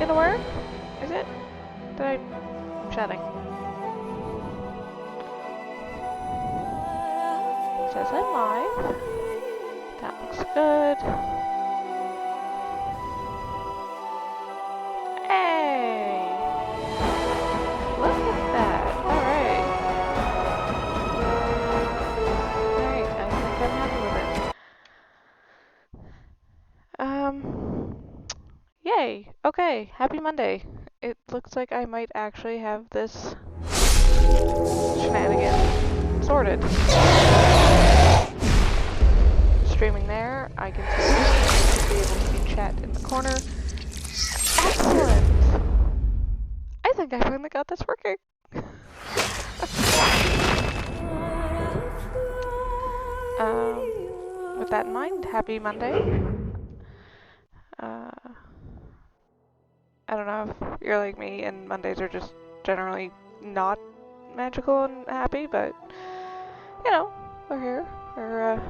gonna work? Is it? I'm chatting. Says I'm live. That looks good. Hey! Look at that. Alright. Alright, I think I'm happy with it. Yay! Okay, happy Monday. It looks like I might actually have this shenanigan sorted. Streaming there, I can see be able to see chat in the corner. Excellent! I think I finally got this working. With that in mind, happy Monday. I don't know if you're like me and Mondays are just generally not magical and happy, but you know, we're here. We're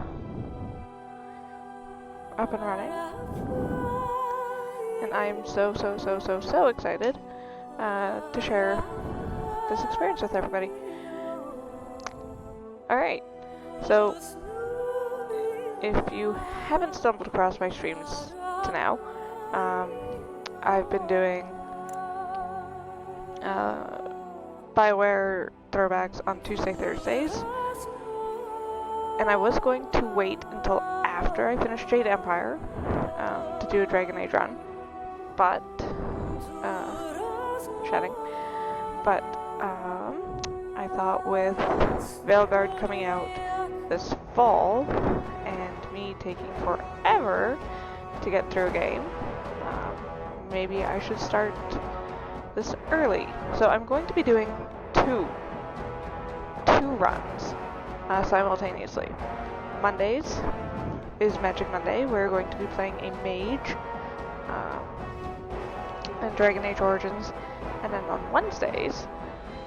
up and running. And I'm so excited to share this experience with everybody. Alright, so if you haven't stumbled across my streams to now, I've been doing BioWare throwbacks on Tuesday, Thursdays, and I was going to wait until after I finished Jade Empire to do a Dragon Age run, but I thought with Veilguard coming out this fall and me taking forever to get through a game, maybe I should start this early. So I'm going to be doing two runs simultaneously. Mondays is Magic Monday. We're going to be playing a mage and Dragon Age Origins, and then on Wednesdays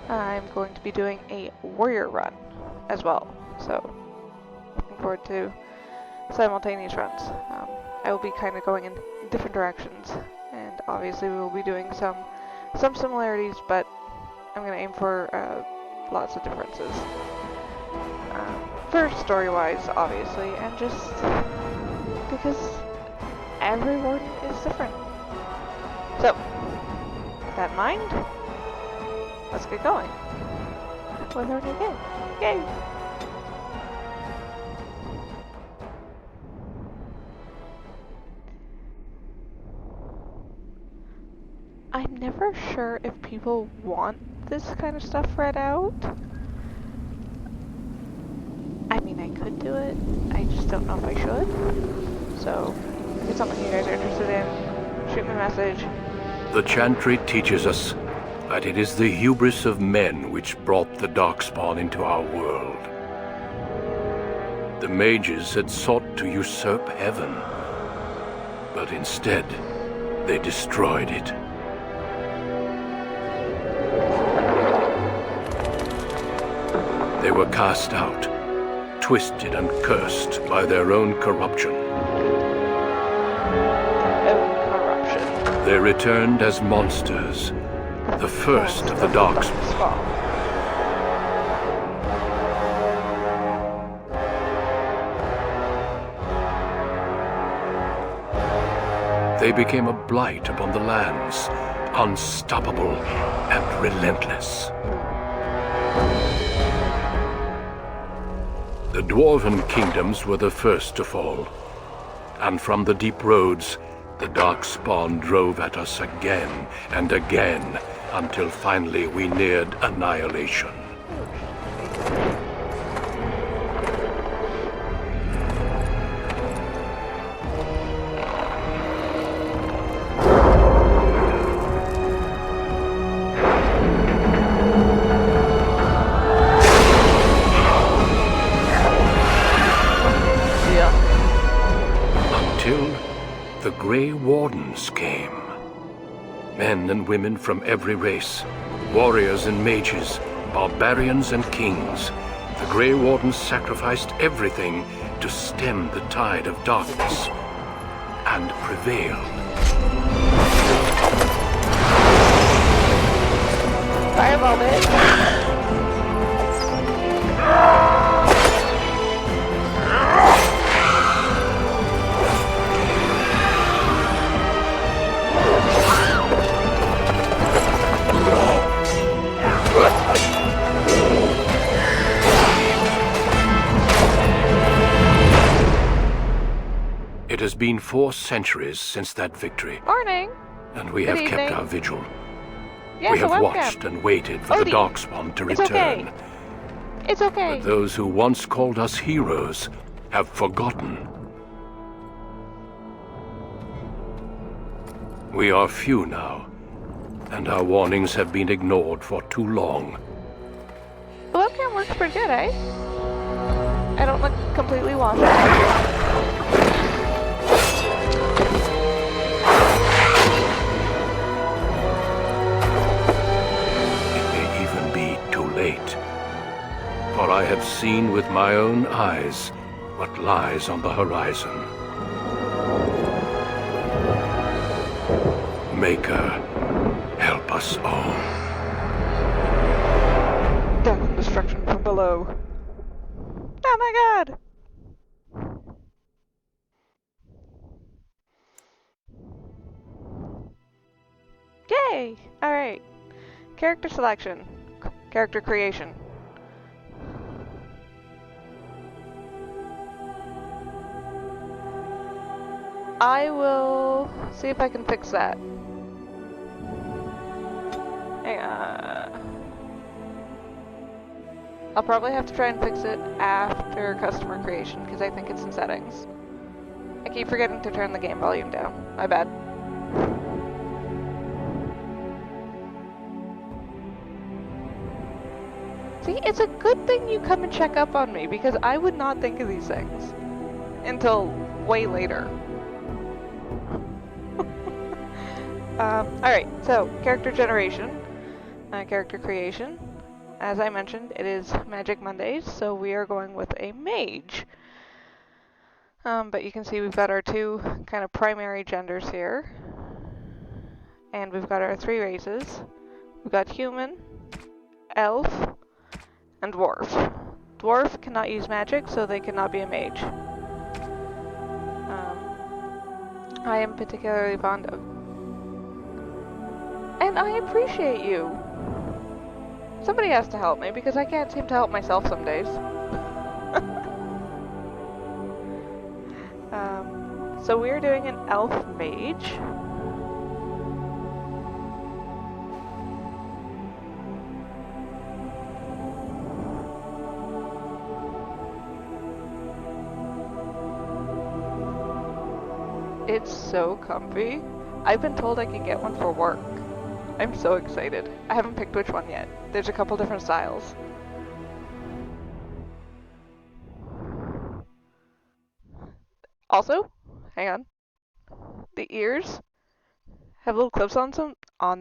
I'm going to be doing a warrior run as well. So looking forward to simultaneous runs. I will be kind of going in different directions, and obviously we will be doing some similarities, but I'm going to aim for lots of differences. First, story-wise, obviously, and just because every warden is different. So, with that in mind, let's get going with our new game. Yay! I'm never sure if people want this kind of stuff read out. I mean, I could do it. I just don't know if I should. So, if it's something you guys are interested in, shoot me a message. The Chantry teaches us that it is the hubris of men which brought the Darkspawn into our world. The mages had sought to usurp heaven, but instead, they destroyed it. They were cast out, twisted and cursed by their own corruption. They returned as monsters, the first of the Darkspawn. They became a blight upon the lands, unstoppable and relentless. The Dwarven kingdoms were the first to fall, and from the deep roads, the Darkspawn drove at us again and again, until finally we neared annihilation. The Grey Wardens came. Men and women from every race, warriors and mages, barbarians and kings. The Grey Wardens sacrificed everything to stem the tide of darkness, and prevailed. been 4 centuries since that victory, Morning! and we Good have kept evening. our vigil. Yes, We a have webcam. watched and waited for the Odie, Darkspawn to it's return. okay. It's okay. But those who once called us heroes have forgotten. We are few now, and our warnings have been ignored for too long. The webcam works pretty good, eh? I don't look completely washed out. It may even be too late. For I have seen with my own eyes what lies on the horizon. Maker, help us all. Death and destruction from below. Oh my god! Yay! Alright. Character selection. Character creation. I will see if I can fix that. Hang on. I'll probably have to try and fix it after customer creation because I think it's in settings. I keep forgetting to turn the game volume down. My bad. See, it's a good thing you come and check up on me because I would not think of these things until way later. Alright, so character generation, character creation. As I mentioned, it is Magic Mondays, so we are going with a mage. But you can see we've got our 2 kind of primary genders here. And we've got our 3 races. We've got human, elf, and dwarf. Dwarf cannot use magic, so they cannot be a mage. I am particularly fond of... And I appreciate you! Somebody has to help me, because I can't seem to help myself some days. So we're doing an elf mage. It's so comfy. I've been told I can get one for work. I'm so excited. I haven't picked which one yet. There's a couple different styles. Also, hang on. The ears have little clips on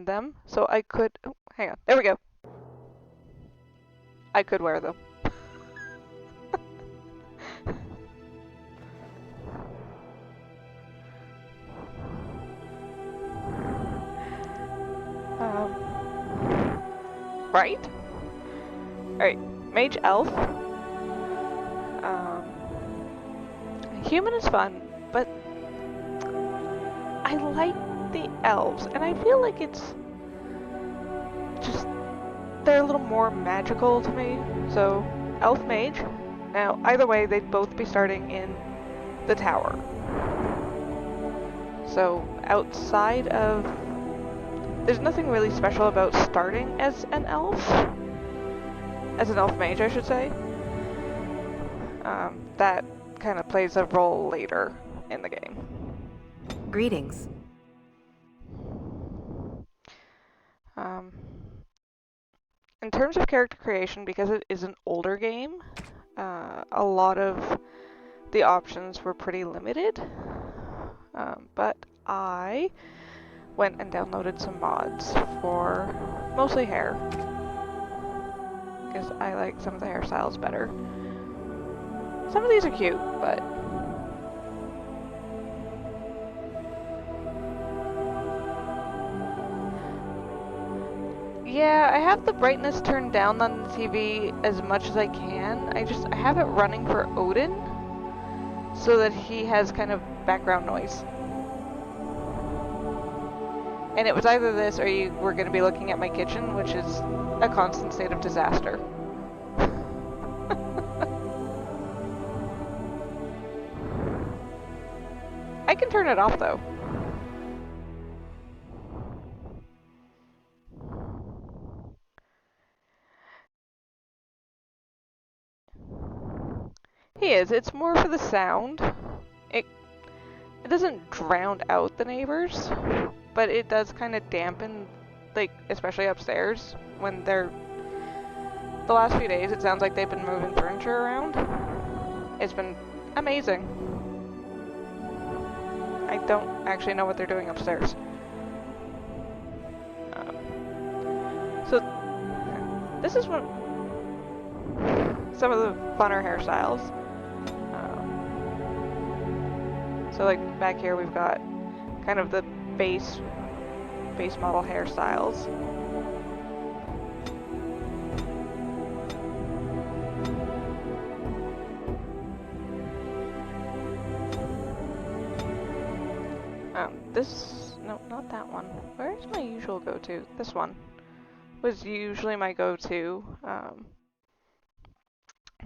them, so I could... Oh, hang on. There we go. I could wear them. Right? Alright, Mage Elf. Human is fun, but I like the elves, and I feel like it's just, they're a little more magical to me. So, Elf Mage. Now, either way, they'd both be starting in the tower. So, outside of... There's nothing really special about starting as an elf. As an elf mage, I should say. That kind of plays a role later in the game. Greetings. In terms of character creation, because it is an older game, a lot of the options were pretty limited. But I went and downloaded some mods for mostly hair, because I like some of the hairstyles better. Some of these are cute, but yeah, I have the brightness turned down on the TV as much as I can. I have it running for Odin so that he has kind of background noise. And it was either this or you were going to be looking at my kitchen, which is a constant state of disaster. I can turn it off though. He is. It's more for the sound. It doesn't drown out the neighbors, but it does kind of dampen, like, especially upstairs when they're. The last few days, it sounds like they've been moving furniture around. It's been amazing. I don't actually know what they're doing upstairs. So, this is some of the funner hairstyles. So like back here we've got kind of the base model hairstyles. No, not that one. Where's my usual go-to? This one was usually my go-to.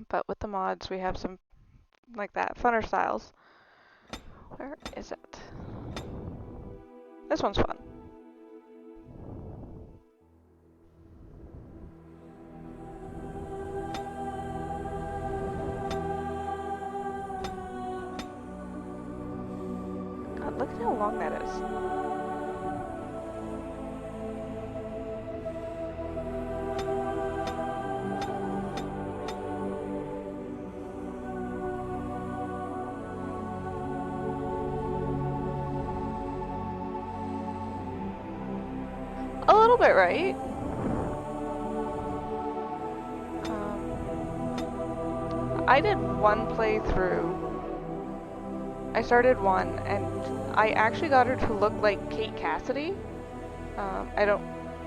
But with the mods we have some like that, funner styles. Where is it? This one's fun. God, look at how long that is. A little bit, right? I did one playthrough. I started one, and I actually got her to look like Kate Cassidy.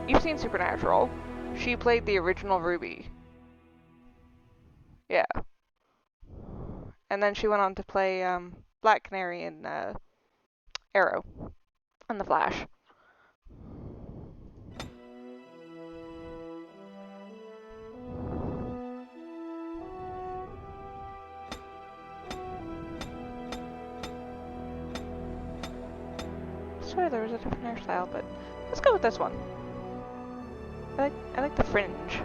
You've seen Supernatural. She played the original Ruby. Yeah. And then she went on to play Black Canary in Arrow and The Flash. I swear there was a different hairstyle, but let's go with this one. I like the fringe.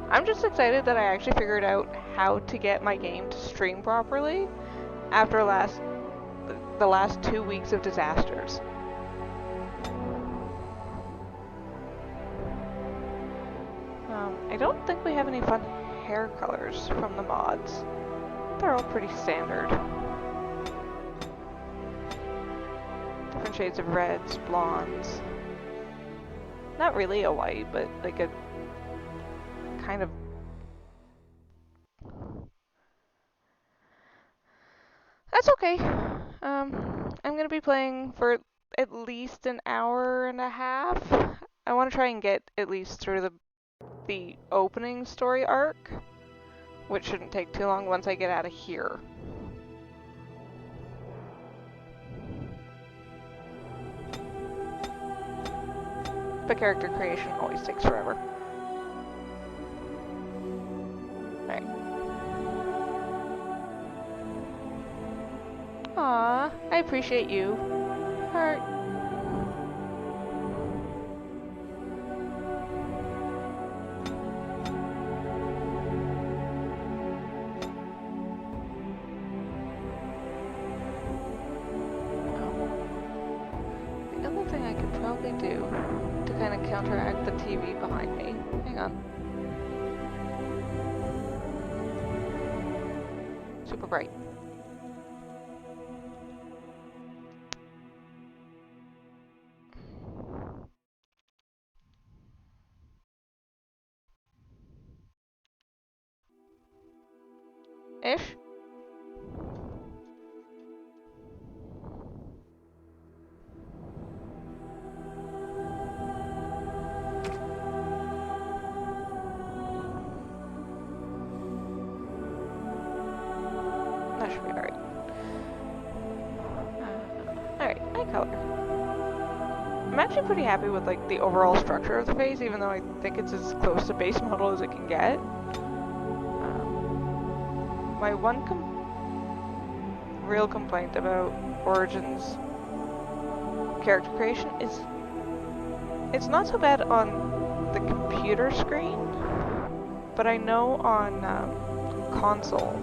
I'm just excited that I actually figured out how to get my game to stream properly after the last 2 weeks of disasters. I don't think we have any fun hair colors from the mods. They're all pretty standard. Different shades of reds, blondes. Not really a white, but like a kind of... That's okay. I'm gonna be playing for at least an hour and a half. I want to try and get at least through the opening story arc, which shouldn't take too long once I get out of here. But character creation always takes forever. Alright. Aw, I appreciate you. Heart. Do to kind of counteract the TV behind me. Hang on. Super bright. Ish. That should be alright. Alright, eye color. I'm actually pretty happy with like the overall structure of the face, even though I think it's as close to base model as it can get. my one real complaint about Origins character creation is it's not so bad on the computer screen, but I know on console,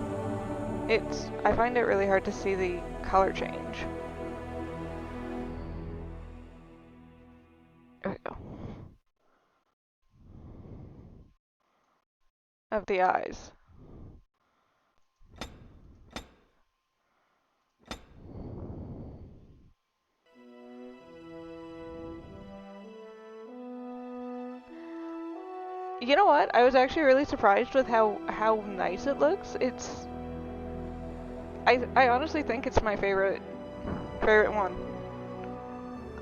I find it really hard to see the color change. There we go. Of the eyes. You know what? I was actually really surprised with how nice it looks. I honestly think it's my favorite one.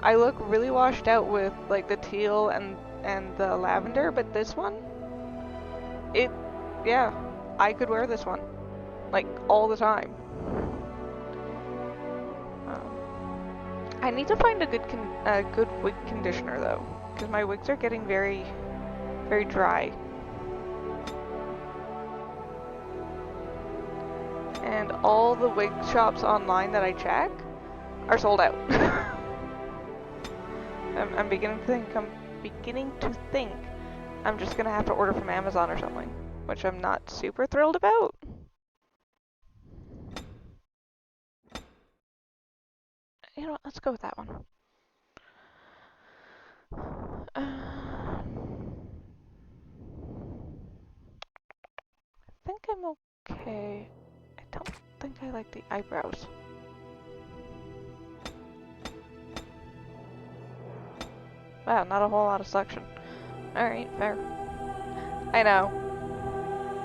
I look really washed out with like the teal and the lavender, but this one, yeah, I could wear this one like all the time. I need to find a good wig conditioner though, because my wigs are getting very dry. And all the wig shops online that I check are sold out. I'm beginning to think I'm just gonna have to order from Amazon or something, which I'm not super thrilled about. You know what, let's go with that one. I think I'm okay. I don't think I like the eyebrows. Wow, not a whole lot of selection. Alright, fair. I know.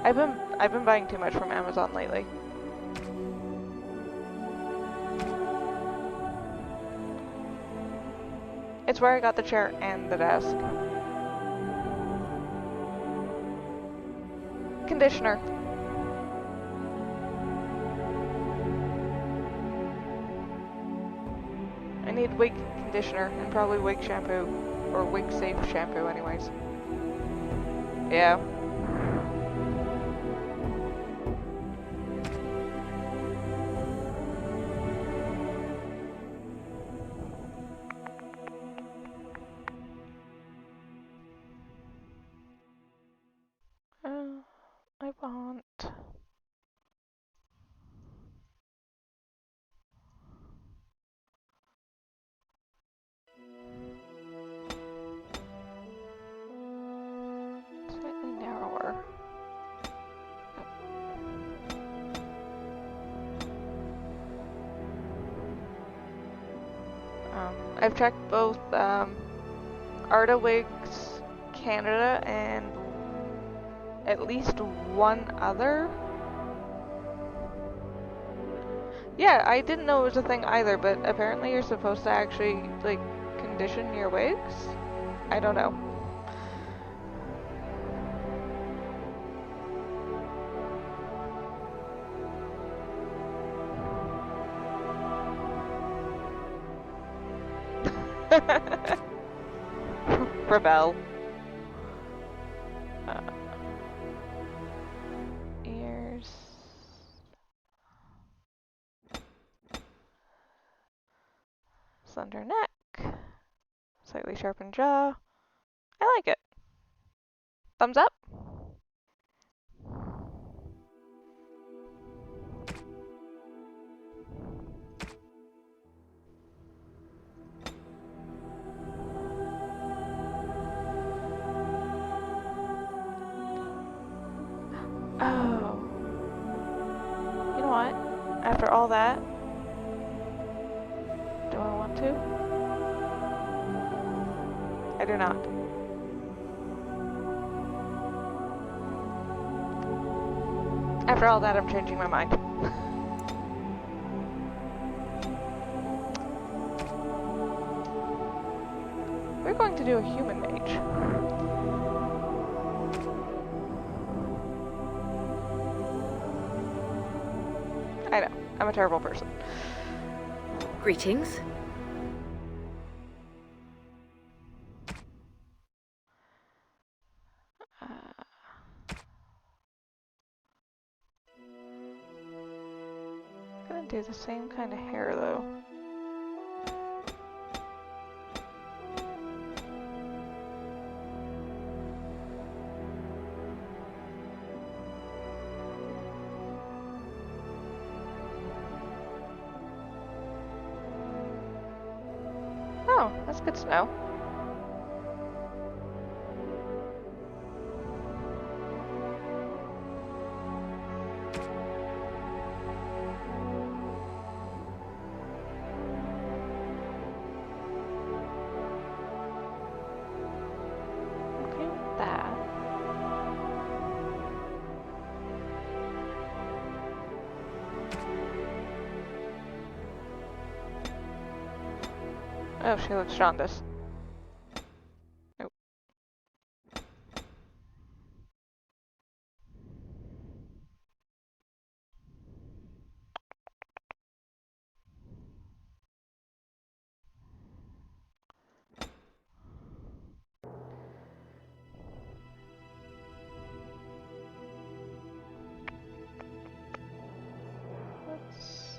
I've been buying too much from Amazon lately. It's where I got the chair and the desk. Conditioner. I need wig conditioner and probably wig shampoo. Or wig safe shampoo anyways. Yeah. I want... slightly narrower. I've checked both Arta Wigs Canada and at least one other. Yeah, I didn't know it was a thing either, but apparently you're supposed to actually like condition your wigs. I don't know. Rebel. Ears. Slender neck. Slightly sharpened jaw. I like it. Thumbs up. Oh. You know what? After all that, do I want to? I do not. After all that, I'm changing my mind. We're going to do a human mage. I know, I'm a terrible person. Greetings. the same kind of hair, though. Oh, that's good to know. Okay, with that. Oh, she looks jaundiced. Nope.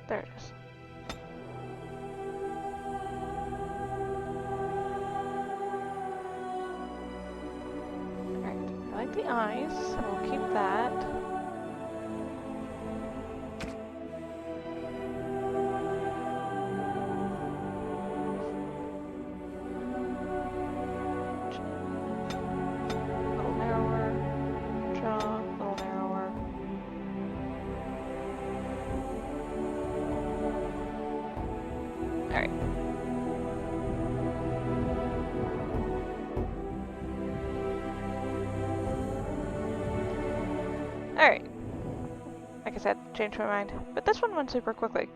There it is. Alright, I like the eyes, so we'll keep that. A little narrower. Jaw, a little narrower. Alright. Alright. Like I said, changed my mind. But this one went super quickly.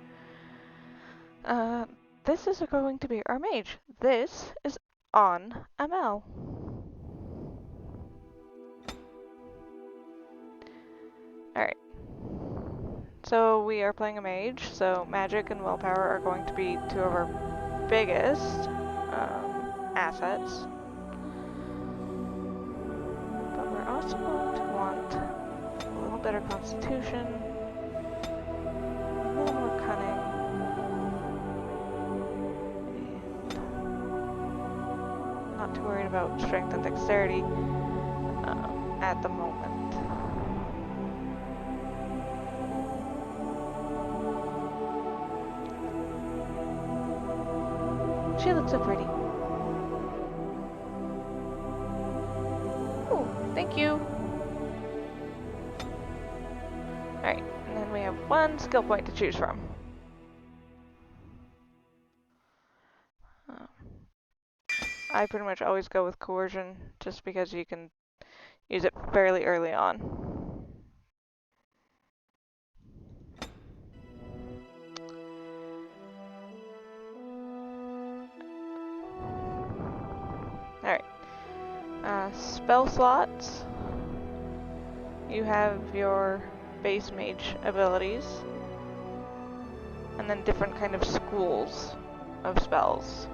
This is going to be our mage. This is on ML. Alright. So we are playing a mage, so magic and willpower are going to be two of our biggest assets. But we're also going to want a little better constitution, a little more cunning, and not too worried about strength and dexterity at the moment. She looks so pretty. Oh, thank you. Alright, and then we have one skill point to choose from. I pretty much always go with coercion, just because you can use it fairly early on. Alright. Spell slots. You have your base mage abilities. And then different kind of schools of spells.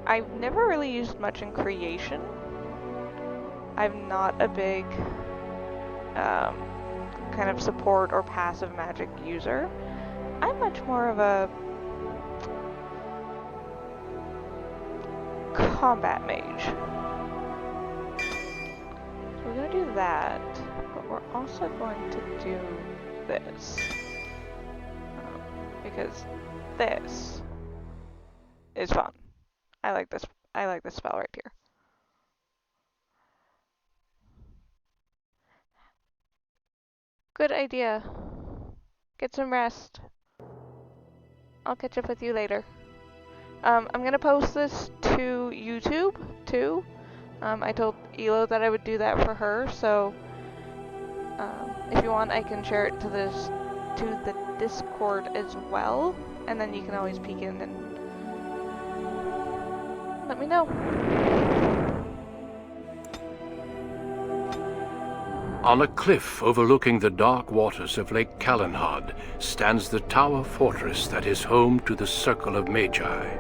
I've never really used much in creation. I'm not a big kind of support or passive magic user. I'm much more of a combat mage. So we're going to do that, but we're also going to do this. Because this is fun. I like this spell right here. Good idea. Get some rest. I'll catch up with you later. I'm gonna post this to YouTube too. I told Elo that I would do that for her, so if you want, I can share it to the Discord as well, and then you can always peek in and let me know. On a cliff overlooking the dark waters of Lake Calenhad stands the tower fortress that is home to the Circle of Magi.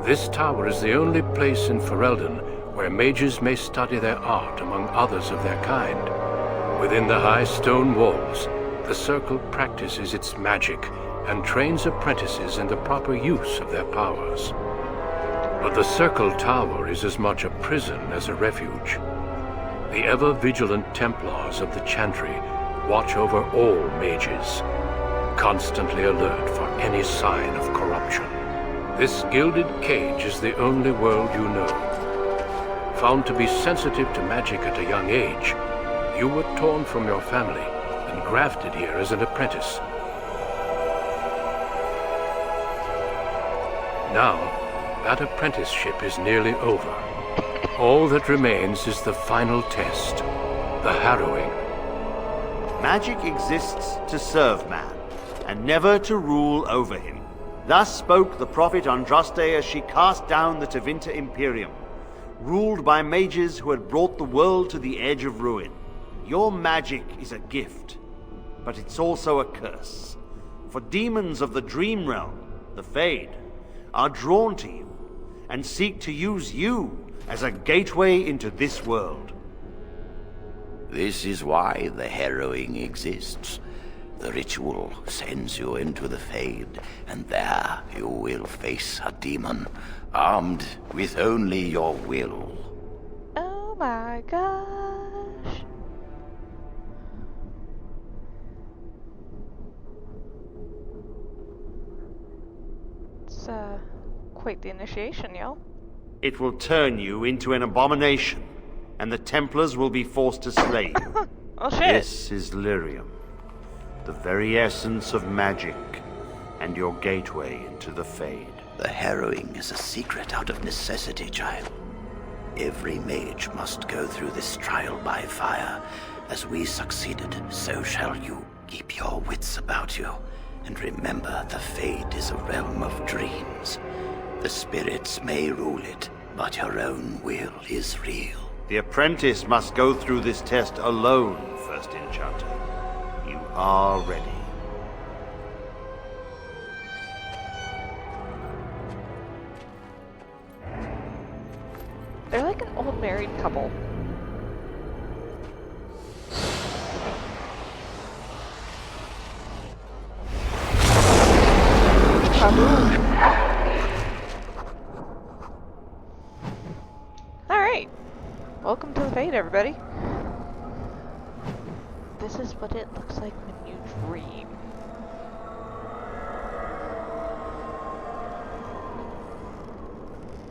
This tower is the only place in Ferelden where mages may study their art among others of their kind. Within the high stone walls, the Circle practices its magic and trains apprentices in the proper use of their powers. But the Circle Tower is as much a prison as a refuge. The ever-vigilant Templars of the Chantry watch over all mages, constantly alert for any sign of corruption. This gilded cage is the only world you know. Found to be sensitive to magic at a young age, you were torn from your family and grafted here as an apprentice. Now, that apprenticeship is nearly over. All that remains is the final test, the harrowing. Magic exists to serve man, and never to rule over him. Thus spoke the prophet Andraste as she cast down the Tevinter Imperium, ruled by mages who had brought the world to the edge of ruin. Your magic is a gift, but it's also a curse. For demons of the Dream Realm, the Fade, are drawn to you, and seek to use you as a gateway into this world. This is why the harrowing exists. The ritual sends you into the Fade, and there you will face a demon, armed with only your will. Oh my gosh. It's, quite the initiation, yo. It will turn you into an abomination, and the Templars will be forced to slay you. Oh shit. This is Lyrium, the very essence of magic, and your gateway into the Fade. The harrowing is a secret out of necessity, child. Every mage must go through this trial by fire. As we succeeded, so shall you. Keep your wits about you, and remember the Fade is a realm of dreams. The spirits may rule it, but your own will is real. The apprentice must go through this test alone, First Enchanter. You are ready. They're like an old married couple. Alright. Welcome to the Fade, everybody. This is what it looks like when you dream.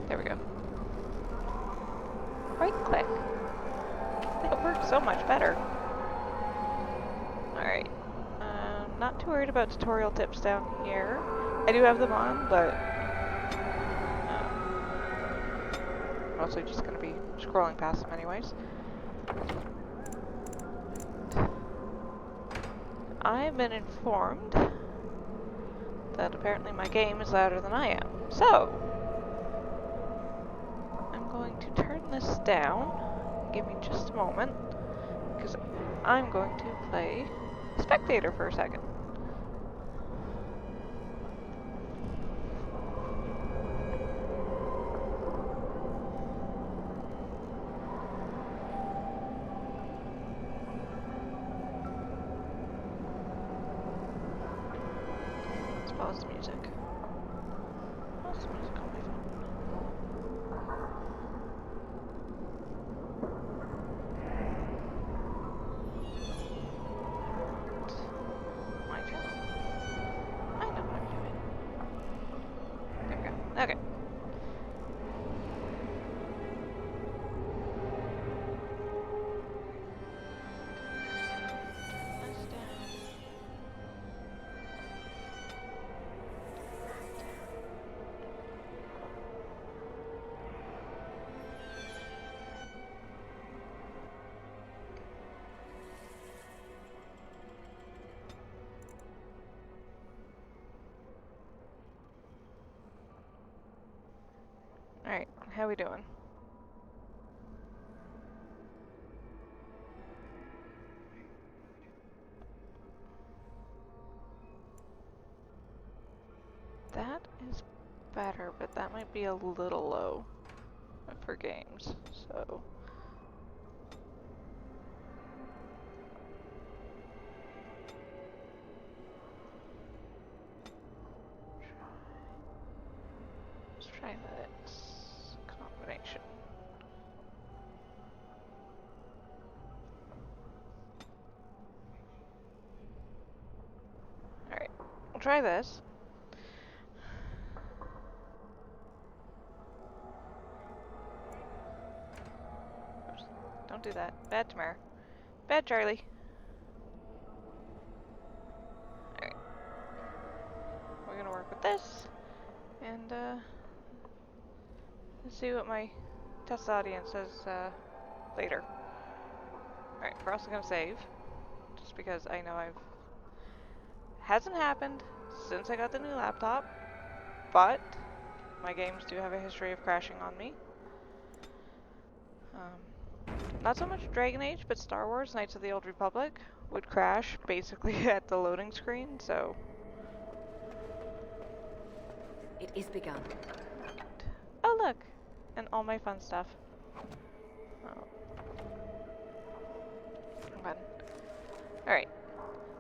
There we go. Right click. That works so much better. Alright. Not too worried about tutorial tips down here. I do have them on, but mostly just going to be scrolling past them anyways. I've been informed that apparently my game is louder than I am. So, I'm going to turn this down. Give me just a moment, because I'm going to play Spectator for a second. Pause the music. Pause the music on my phone. My channel. I know what I'm doing. There we go. Okay. Turn this down. Alright, how we doing? That is better, but that might be a little low for games, so... try this. Oops, don't do that. Bad Tamara. Bad Charlie. Alright. We're gonna work with this. And, let's see what my test audience says, later. Alright, we're also gonna save. Just because I know hasn't happened since I got the new laptop. But my games do have a history of crashing on me. Not so much Dragon Age, but Star Wars Knights of the Old Republic would crash basically at the loading screen, so... It is begun. Oh look! And all my fun stuff. Oh. Fun. Alright.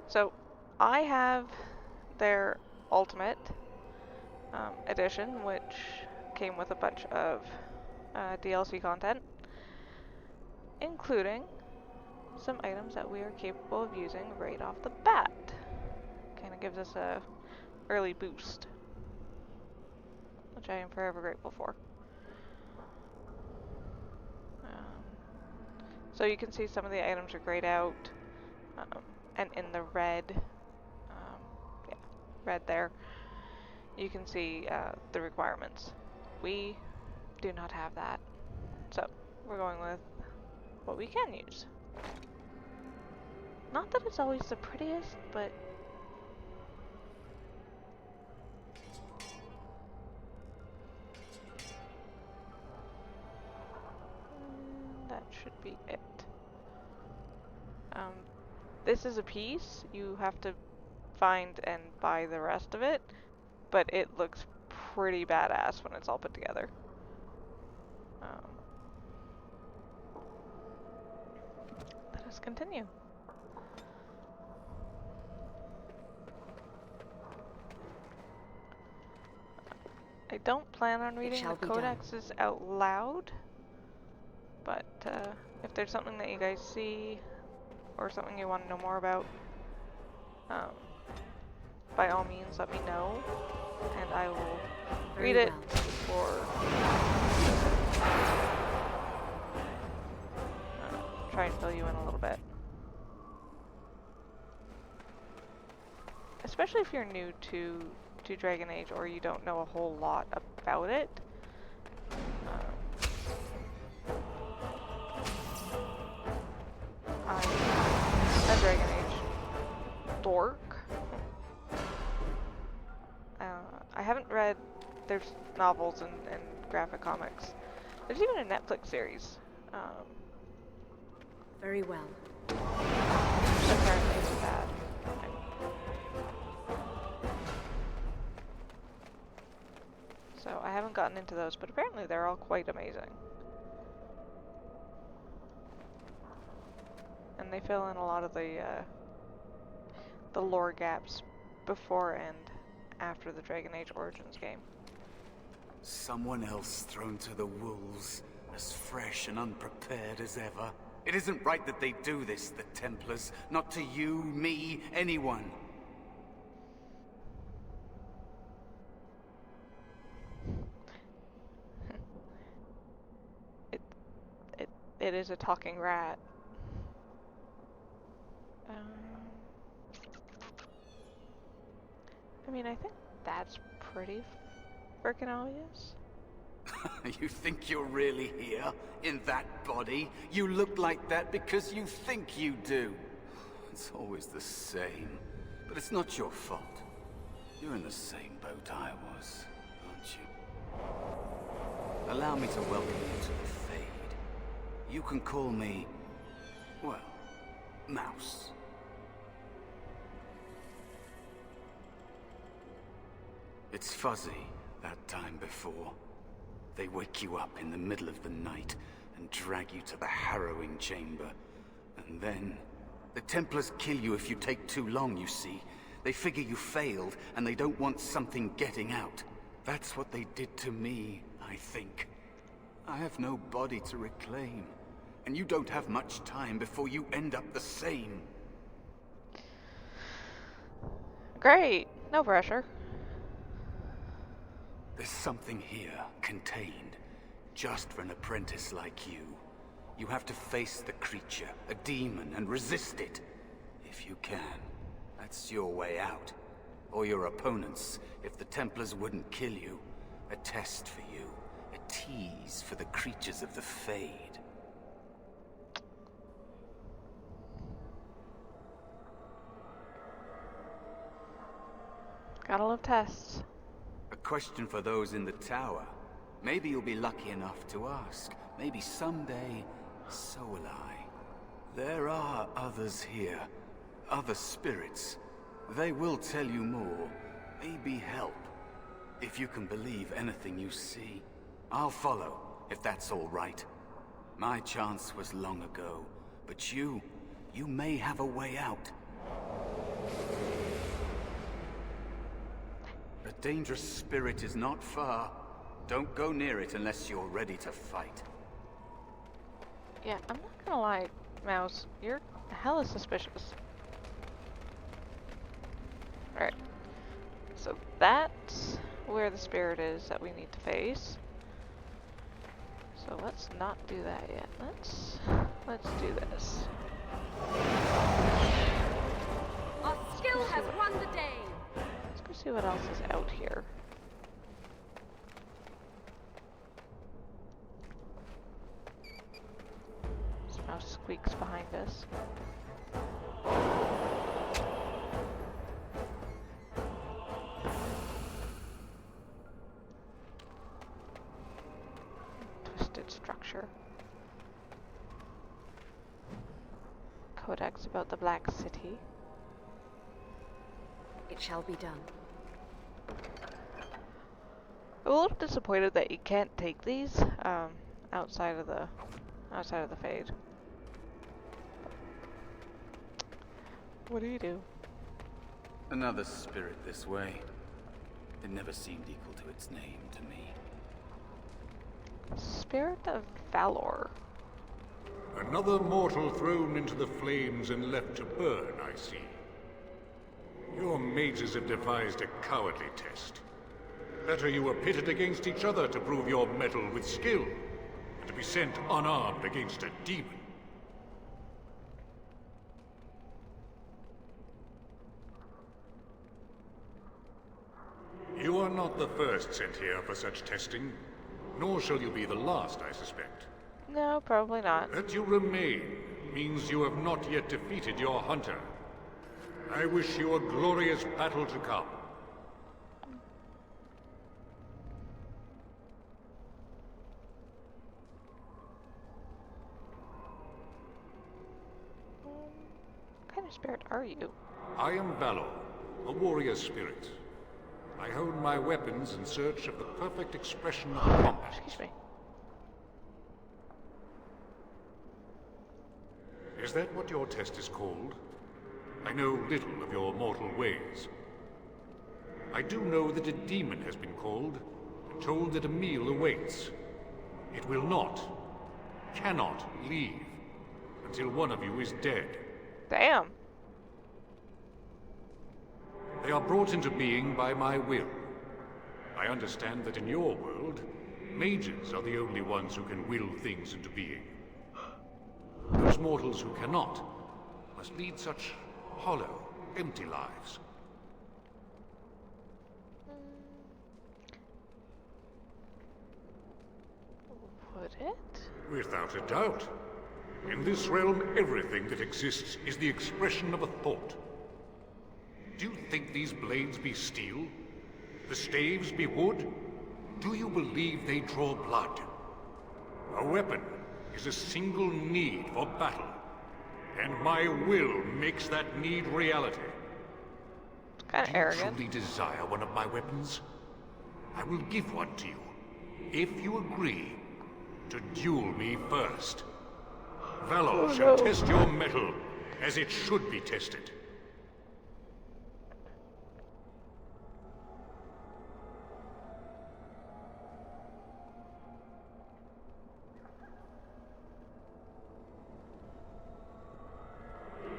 So, I have their Ultimate edition, which came with a bunch of DLC content, including some items that we are capable of using right off the bat. Kind of gives us a early boost, which I am forever grateful for. So you can see some of the items are grayed out, and in the red, yeah, red there, you can see the requirements. We do not have that, so we're going with what we can use. Not that it's always the prettiest, but that should be it. This is a piece. You have to find and buy the rest of it, but it looks pretty badass when it's all put together. Let us continue. I don't plan on reading the codexes out loud, but if there's something that you guys see or something you want to know more about, by all means let me know, and I will read it or try and fill you in a little bit. Especially if you're new to Dragon Age or you don't know a whole lot about it. I'm a Dragon Age dork. I haven't read, there's novels and graphic comics. There's even a Netflix series. Very well. Apparently it's bad. So I haven't gotten into those, but apparently they're all quite amazing. And they fill in a lot of the lore gaps before and after the Dragon Age Origins game. Someone else thrown to the wolves, as fresh and unprepared as ever. It isn't right that they do this, the Templars. Not to you, me, anyone. It is a talking rat. I mean, I think that's pretty frickin' obvious. You think you're really here, in that body? You look like that because you think you do. It's always the same. But it's not your fault. You're in the same boat I was, aren't you? Allow me to welcome you to the Fade. You can call me, well, Mouse. It's fuzzy, that time before. They wake you up in the middle of the night and drag you to the harrowing chamber. And then, the Templars kill you if you take too long, you see. They figure you failed, and they don't want something getting out. That's what they did to me, I think. I have no body to reclaim, and you don't have much time before you end up the same. Great. No pressure. There's something here, contained, just for an apprentice like you. You have to face the creature, a demon, and resist it. If you can. That's your way out. Or your opponents, if the Templars wouldn't kill you. A test for you. A tease for the creatures of the Fade. Gotta love tests. A question for those in the tower. Maybe you'll be lucky enough to ask. Maybe someday, so will I. There are others here. Other spirits. They will tell you more. Maybe help. If you can believe anything you see. I'll follow, if that's all right. My chance was long ago. But you may have a way out. A dangerous spirit is not far. Don't go near it unless you're ready to fight. Yeah, I'm not gonna lie, Mouse. You're hella suspicious. Alright. So that's where the spirit is that we need to face. So let's not do that yet. Let's do this. Our skill has won the day. Let's go see what else is out here. This mouse squeaks behind us. Twisted structure. Codex about the Black City. It shall be done. I'm a little disappointed that you can't take these outside of the Fade. What do you do? Another spirit this way. It never seemed equal to its name to me. Spirit of Valor. Another mortal thrown into the flames and left to burn, I see. Your mages have devised a cowardly test. Better you were pitted against each other to prove your mettle with skill, and to be sent unarmed against a demon. You are not the first sent here for such testing, nor shall you be the last, I suspect. No, probably not. That you remain means you have not yet defeated your hunter. I wish you a glorious battle to come. What kind of spirit are you? I am Valor, a warrior spirit. I hone my weapons in search of the perfect expression of combat. Excuse me. Is that what your test is called? I know little of your mortal ways. I do know that a demon has been called, and told that a meal awaits. It will not, cannot leave, until one of you is dead. Damn. They are brought into being by my will. I understand that in your world, mages are the only ones who can will things into being. Those mortals who cannot must lead such hollow, empty lives. Would it? Without a doubt. In this realm, everything that exists is the expression of a thought. Do you think these blades be steel? The staves be wood? Do you believe they draw blood? A weapon is a single need for battle, and my will makes that need reality. Kind of Do you arrogant. truly desire one of my weapons? I will give one to you, if you agree to duel me first. Valor shall test your mettle as it should be tested.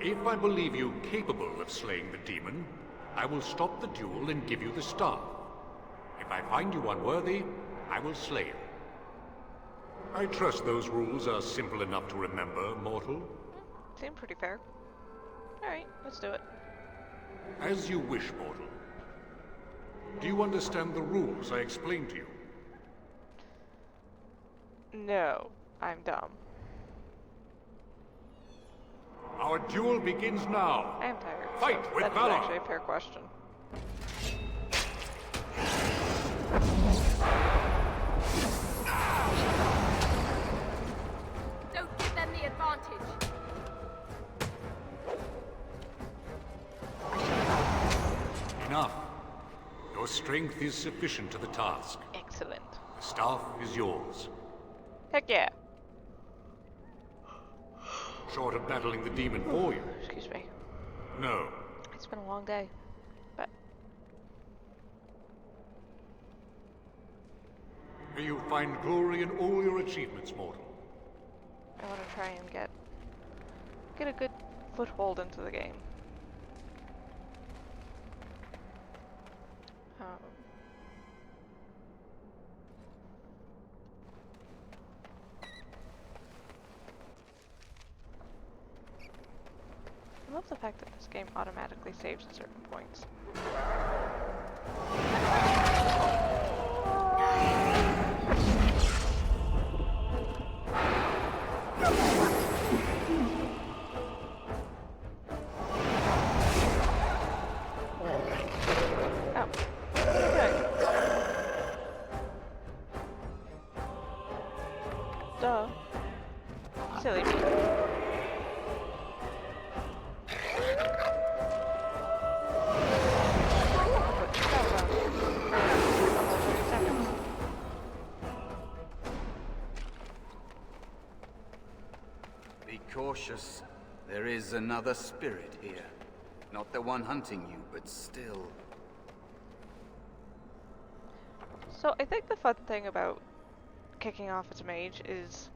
If I believe you capable of slaying the demon, I will stop the duel and give you the staff. If I find you unworthy, I will slay you. I trust those rules are simple enough to remember, mortal. Seemed pretty fair. Alright, let's do it. As you wish, mortal. Do you understand the rules I explained to you? No, I'm dumb. Our duel begins now. I am tired. Fight so with that is valor. actually a fair question. Don't give them the advantage. Enough. Your strength is sufficient to the task. Excellent. The staff is yours. Heck yeah. Short of battling the demon for you. Excuse me. No. It's been a long day. But May you find glory in all your achievements, mortal. I want to try and get a good foothold into the game. I love the fact that this game automatically saves at certain points. Oh. Okay. Duh. Silly me. Be cautious. There is another spirit here. Not the one hunting you, but still. So I think the fun thing about kicking off as a mage is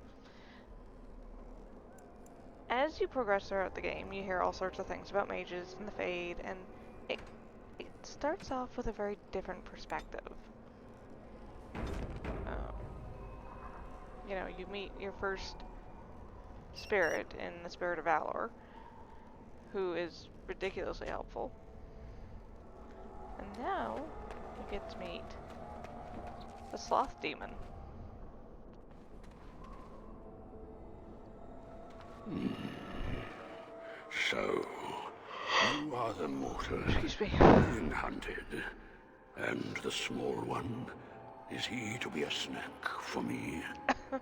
as you progress throughout the game, you hear all sorts of things about mages and the Fade, and it starts off with a very different perspective. You know, you meet your first spirit in the Spirit of Valor, who is ridiculously helpful. And now, you get to meet the Sloth Demon. So, you are the mortal Excuse me. being hunted. And the small one, is he to be a snack for me?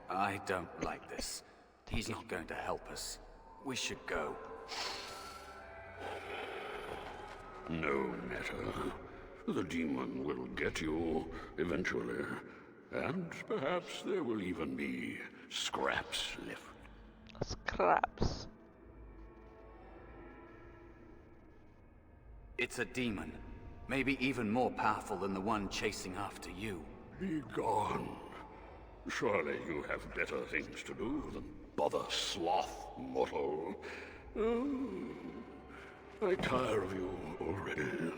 I don't like this. He's not going to help us. We should go. No matter. The demon will get you eventually. And perhaps there will even be scraps left. Scraps. It's a demon. Maybe even more powerful than the one chasing after you. Be gone. Surely you have better things to do than bother sloth, mortal. Oh, I tire of you already.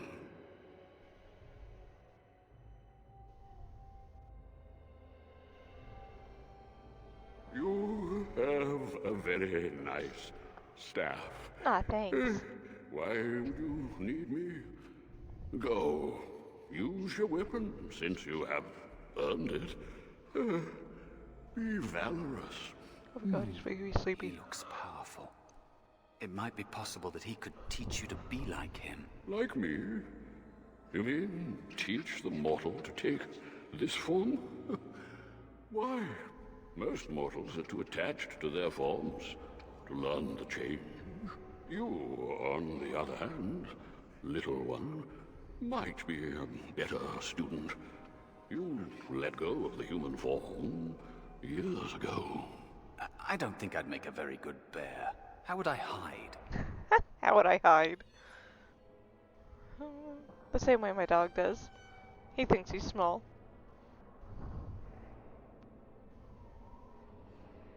You have a very nice staff. Ah, thanks. Why would you need me? Go. Use your weapon, since you have earned it. Be valorous. Oh my god, he's making me He sleepy. looks powerful. It might be possible that he could teach you to be like him. Like me? You mean teach the mortal to take this form? Why? Most mortals are too attached to their forms to learn the change. You, on the other hand, little one, might be a better student. You let go of the human form years ago. I don't think I'd make a very good bear. How would I hide? How would I hide? The same way my dog does. He thinks he's small.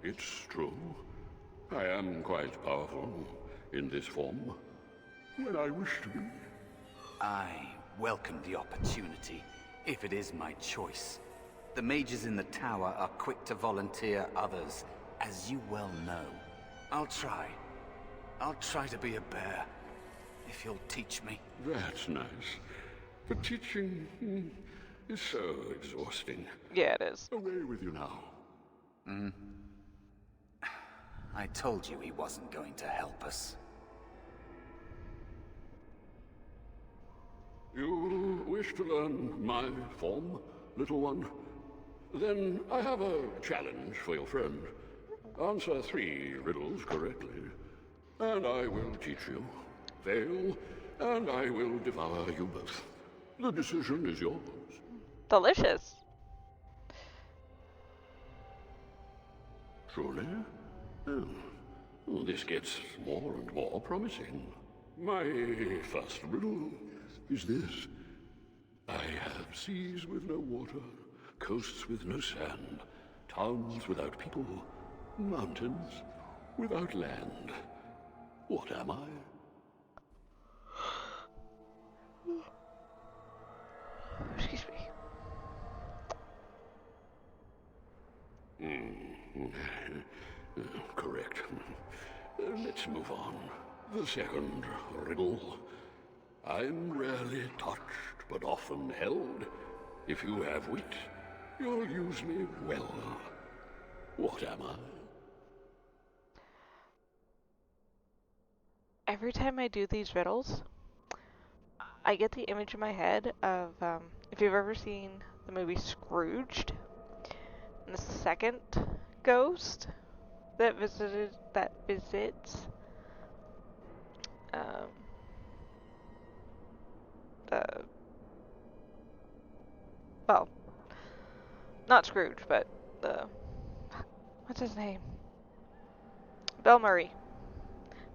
It's true. I am quite powerful in this form. When I wish to be. I welcome the opportunity, if it is my choice. The mages in the tower are quick to volunteer others, as you well know. I'll try. I'll try to be a bear, if you'll teach me. That's nice. But teaching is so exhausting. Yeah, it is. Away with you now. I told you he wasn't going to help us. You wish to learn my form, little one? Then I have a challenge for your friend. Answer 3 riddles correctly, and I will teach you. Fail, and I will devour you both. The decision is yours. Delicious. Truly? Oh, this gets more and more promising. My first riddle is this. I have seas with no water, coasts with no sand, towns without people, mountains without land. What am I? Excuse me. Correct. Let's move on. The second riddle. I'm rarely touched, but often held. If you have wit, you'll use me well. What am I? Every time I do these riddles, I get the image in my head of, if you've ever seen the movie Scrooged, and the second ghost that visits, well, not Scrooge, but what's his name? Bill Murray.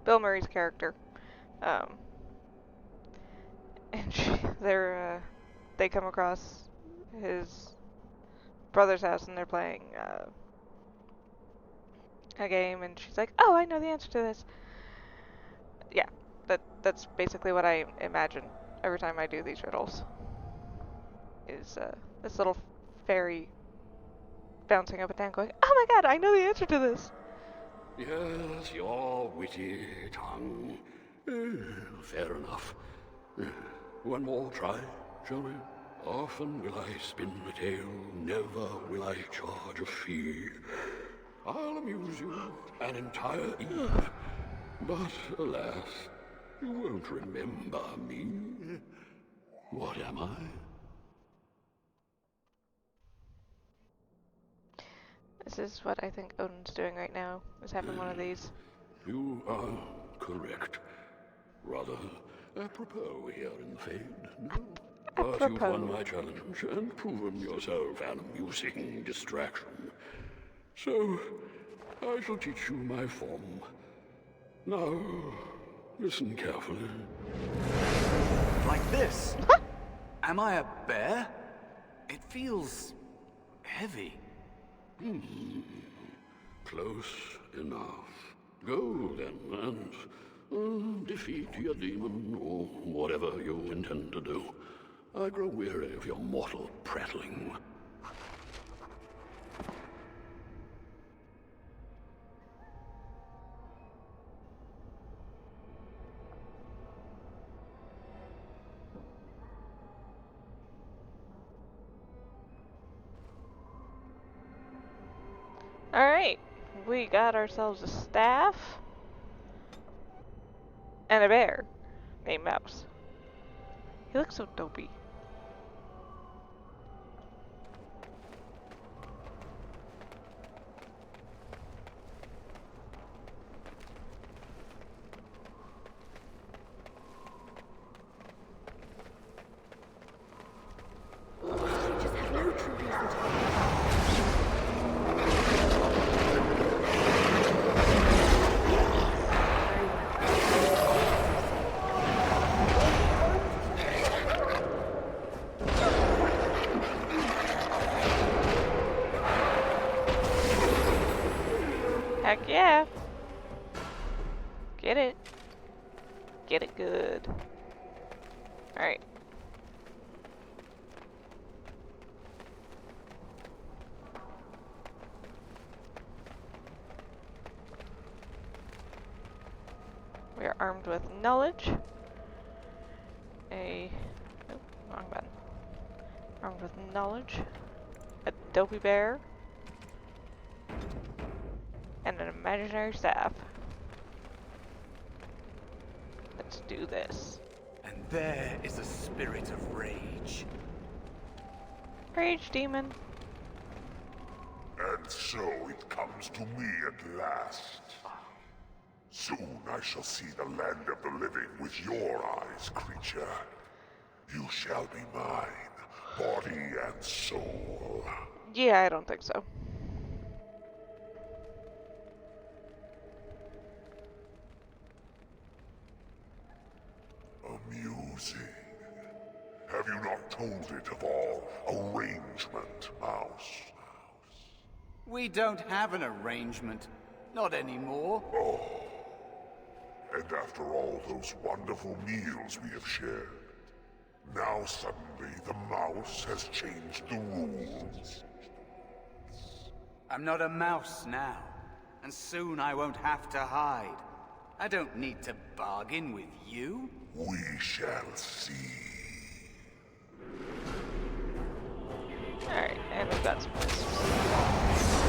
Bill Murray's character. And they come across his brother's house and they're playing a game, and she's like, "Oh, I know the answer to this." Yeah, that's basically what I imagine every time I do these riddles. Is this little fairy bouncing up and down, going, "Oh my God, I know the answer to this." Yes, your witty tongue. Fair enough. One more try, shall we? Often will I spin the tale, never will I charge a fee. I'll amuse you an entire eve, but alas, you won't remember me. What am I? This is what I think Odin's doing right now, is having one of these. You are correct. Rather apropos here in the Fade, no? But you've won my challenge and proven yourself an amusing distraction. So, I shall teach you my form. Now, listen carefully. Like this? Am I a bear? It feels heavy. Close enough. Go then, and defeat your demon, or whatever you intend to do. I grow weary of your mortal prattling. Alright, we got ourselves a staff and a bear named Mouse. He looks so dopey. Just have no true reason to Alright. We are armed with knowledge. Oh, wrong button. Armed with knowledge. A dopey bear. And an imaginary staff. Let's do this. And there is a spirit of rage. Rage demon. And so it comes to me at last. Soon I shall see the land of the living with your eyes, creature. You shall be mine, body and soul. Yeah, I don't think so. Amusing. Have you not told it of our arrangement, Mouse? We don't have an arrangement. Not anymore. And after all those wonderful meals we have shared, now suddenly the mouse has changed the rules. I'm not a mouse now, and soon I won't have to hide. I don't need to bargain with you. We shall see. Alright, and we've got some wisps.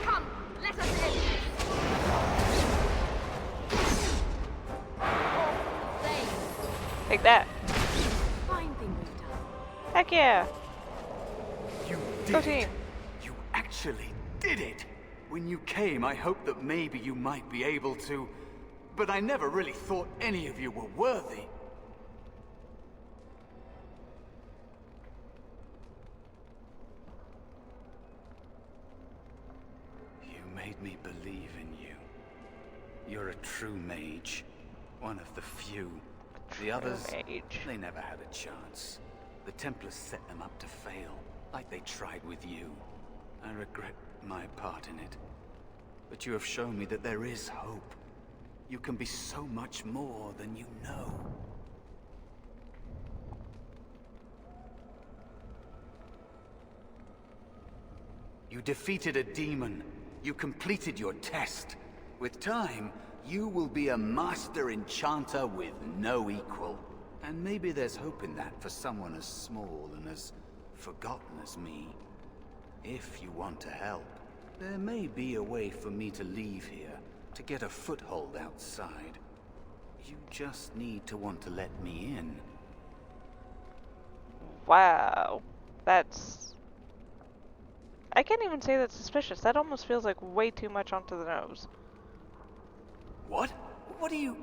Come, let us in. Take that. Fine thing we've done. Heck yeah. You Go did team. it. You actually did it. When you came, I hoped that maybe you might be able to, but I never really thought any of you were worthy. You made me believe in you. You're a true mage. One of the few. The others, mage. they never had a chance. The Templars set them up to fail, like they tried with you. I regret my part in it. But you have shown me that there is hope. You can be so much more than you know. You defeated a demon. You completed your test. With time, you will be a master enchanter with no equal. And maybe there's hope in that for someone as small and as forgotten as me. If you want to help, there may be a way for me to leave here, to get a foothold outside. You just need to want to let me in. Wow. That's... I can't even say that's suspicious. That almost feels like way too much onto the nose. What? What do you...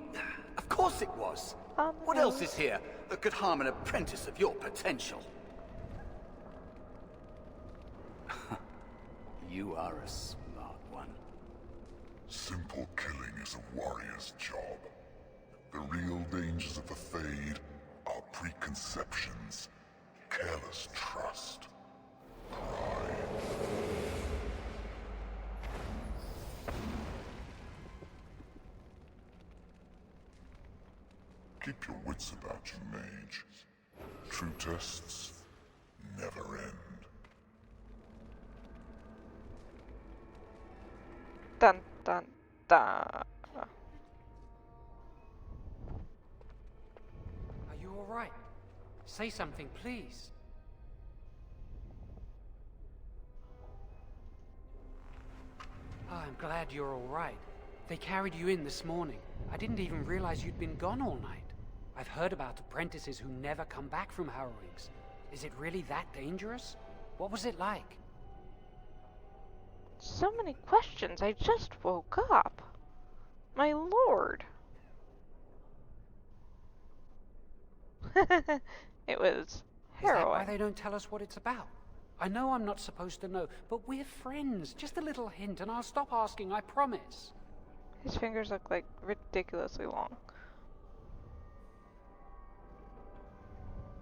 Of course it was! On What the else nose. is here that could harm an apprentice of your potential? You are a smart one. Simple killing is a warrior's job. The real dangers of the Fade are preconceptions, careless trust, pride. Keep your wits about you, mage. True tests never end. Dun dun dun. Are you all right? Say something, please. Oh, I'm glad you're all right. They carried you in this morning. I didn't even realize you'd been gone all night. I've heard about apprentices who never come back from Harrowings. Is it really that dangerous? What was it like? So many questions. I just woke up. My lord. It was Is that why harrowing. they don't tell us what it's about? I know I'm not supposed to know, but we're friends. Just a little hint and I'll stop asking, I promise. His fingers look like ridiculously long.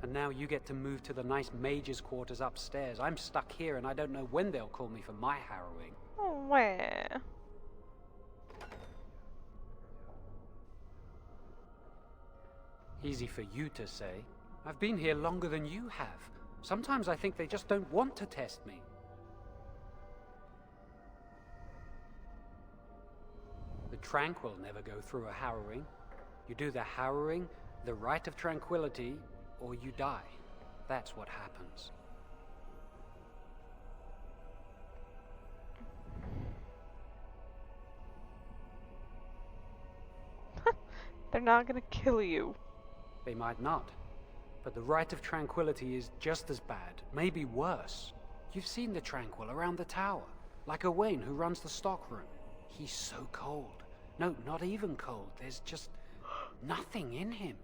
And now you get to move to the nice mage's quarters upstairs. I'm stuck here and I don't know when they'll call me for my harrowing. Oh, where? Easy for you to say. I've been here longer than you have. Sometimes I think they just don't want to test me. The Tranquil never go through a harrowing. You do the harrowing, the rite of tranquility, or you die. That's what happens. They're not gonna kill you. They might not. But the rite of tranquility is just as bad, maybe worse. You've seen the Tranquil around the tower, like Owain who runs the stockroom. He's so cold. No, not even cold. There's just nothing in him.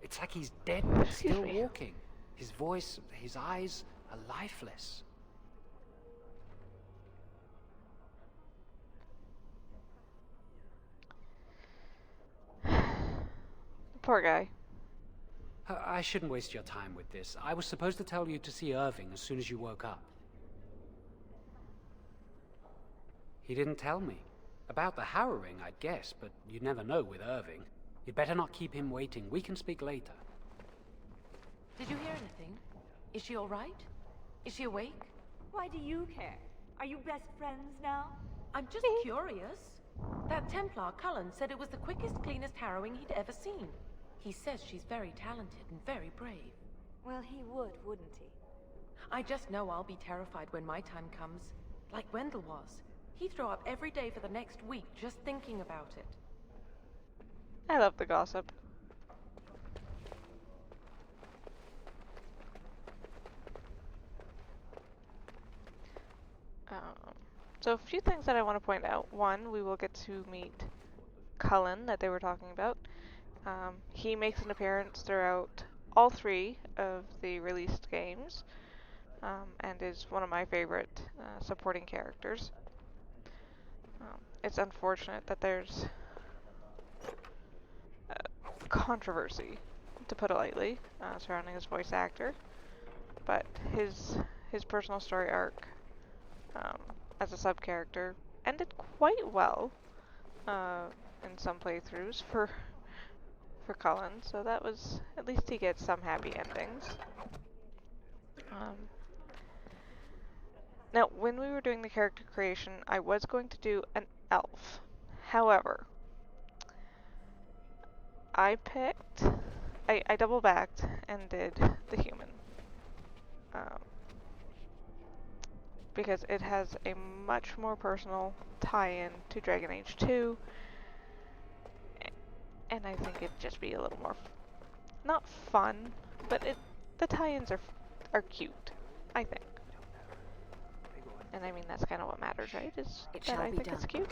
It's like he's dead but still walking. His voice, his eyes are lifeless. Poor guy. I shouldn't waste your time with this. I was supposed to tell you to see Irving as soon as you woke up. He didn't tell me. About the harrowing, I'd guess, but you never know with Irving. You'd better not keep him waiting. We can speak later. Did you hear anything? Is she all right? Is she awake? Why do you care? Are you best friends now? I'm just curious. That Templar, Cullen, said it was the quickest, cleanest harrowing he'd ever seen. He says she's very talented and very brave. Well, he would, wouldn't he? I just know I'll be terrified when my time comes. Like Wendell was. He'd throw up every day for the next week just thinking about it. I love the gossip. So a few things that I want to point out. One, we will get to meet Cullen that they were talking about. He makes an appearance throughout all 3 of the released games, and is one of my favorite supporting characters. It's unfortunate that there's controversy, to put it lightly, surrounding his voice actor, but his personal story arc as a sub-character ended quite well in some playthroughs for Cullen, so that was, at least he gets some happy endings. Now, when we were doing the character creation, I was going to do an elf. However, I double-backed and did the human. Because it has a much more personal tie-in to Dragon Age 2, and I think it'd just be a little more, not fun, but the tie-ins are cute, I think. And I mean, that's kind of what matters, right? Is that I think it's cute.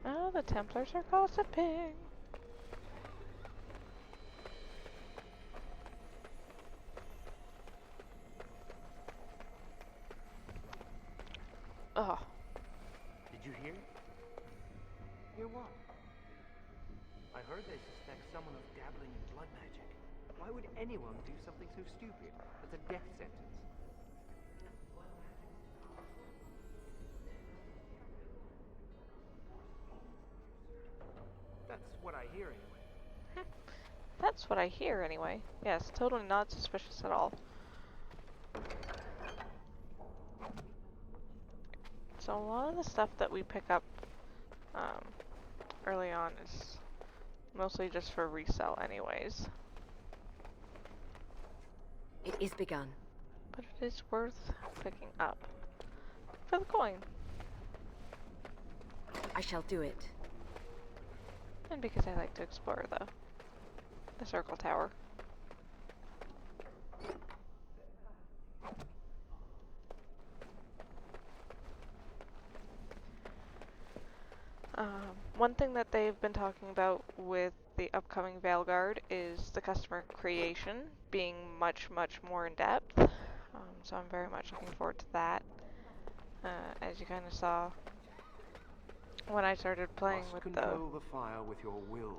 Oh, the Templars are gossiping. Oh. Did you hear? Hear what? I heard they suspect someone of dabbling in blood magic. Why would anyone do something so stupid? That's a death sentence. That's what I hear anyway. That's what I hear anyway. Yes, totally not suspicious at all. So a lot of the stuff that we pick up early on is mostly just for resale anyways. It is begun. But it is worth picking up for the coin. I shall do it. And because I like to explore the circle tower. One thing that they've been talking about with the upcoming Veilguard is the customer creation being much, much more in depth. So I'm very much looking forward to that. as you kind of saw when I started playing with control the fire with your will.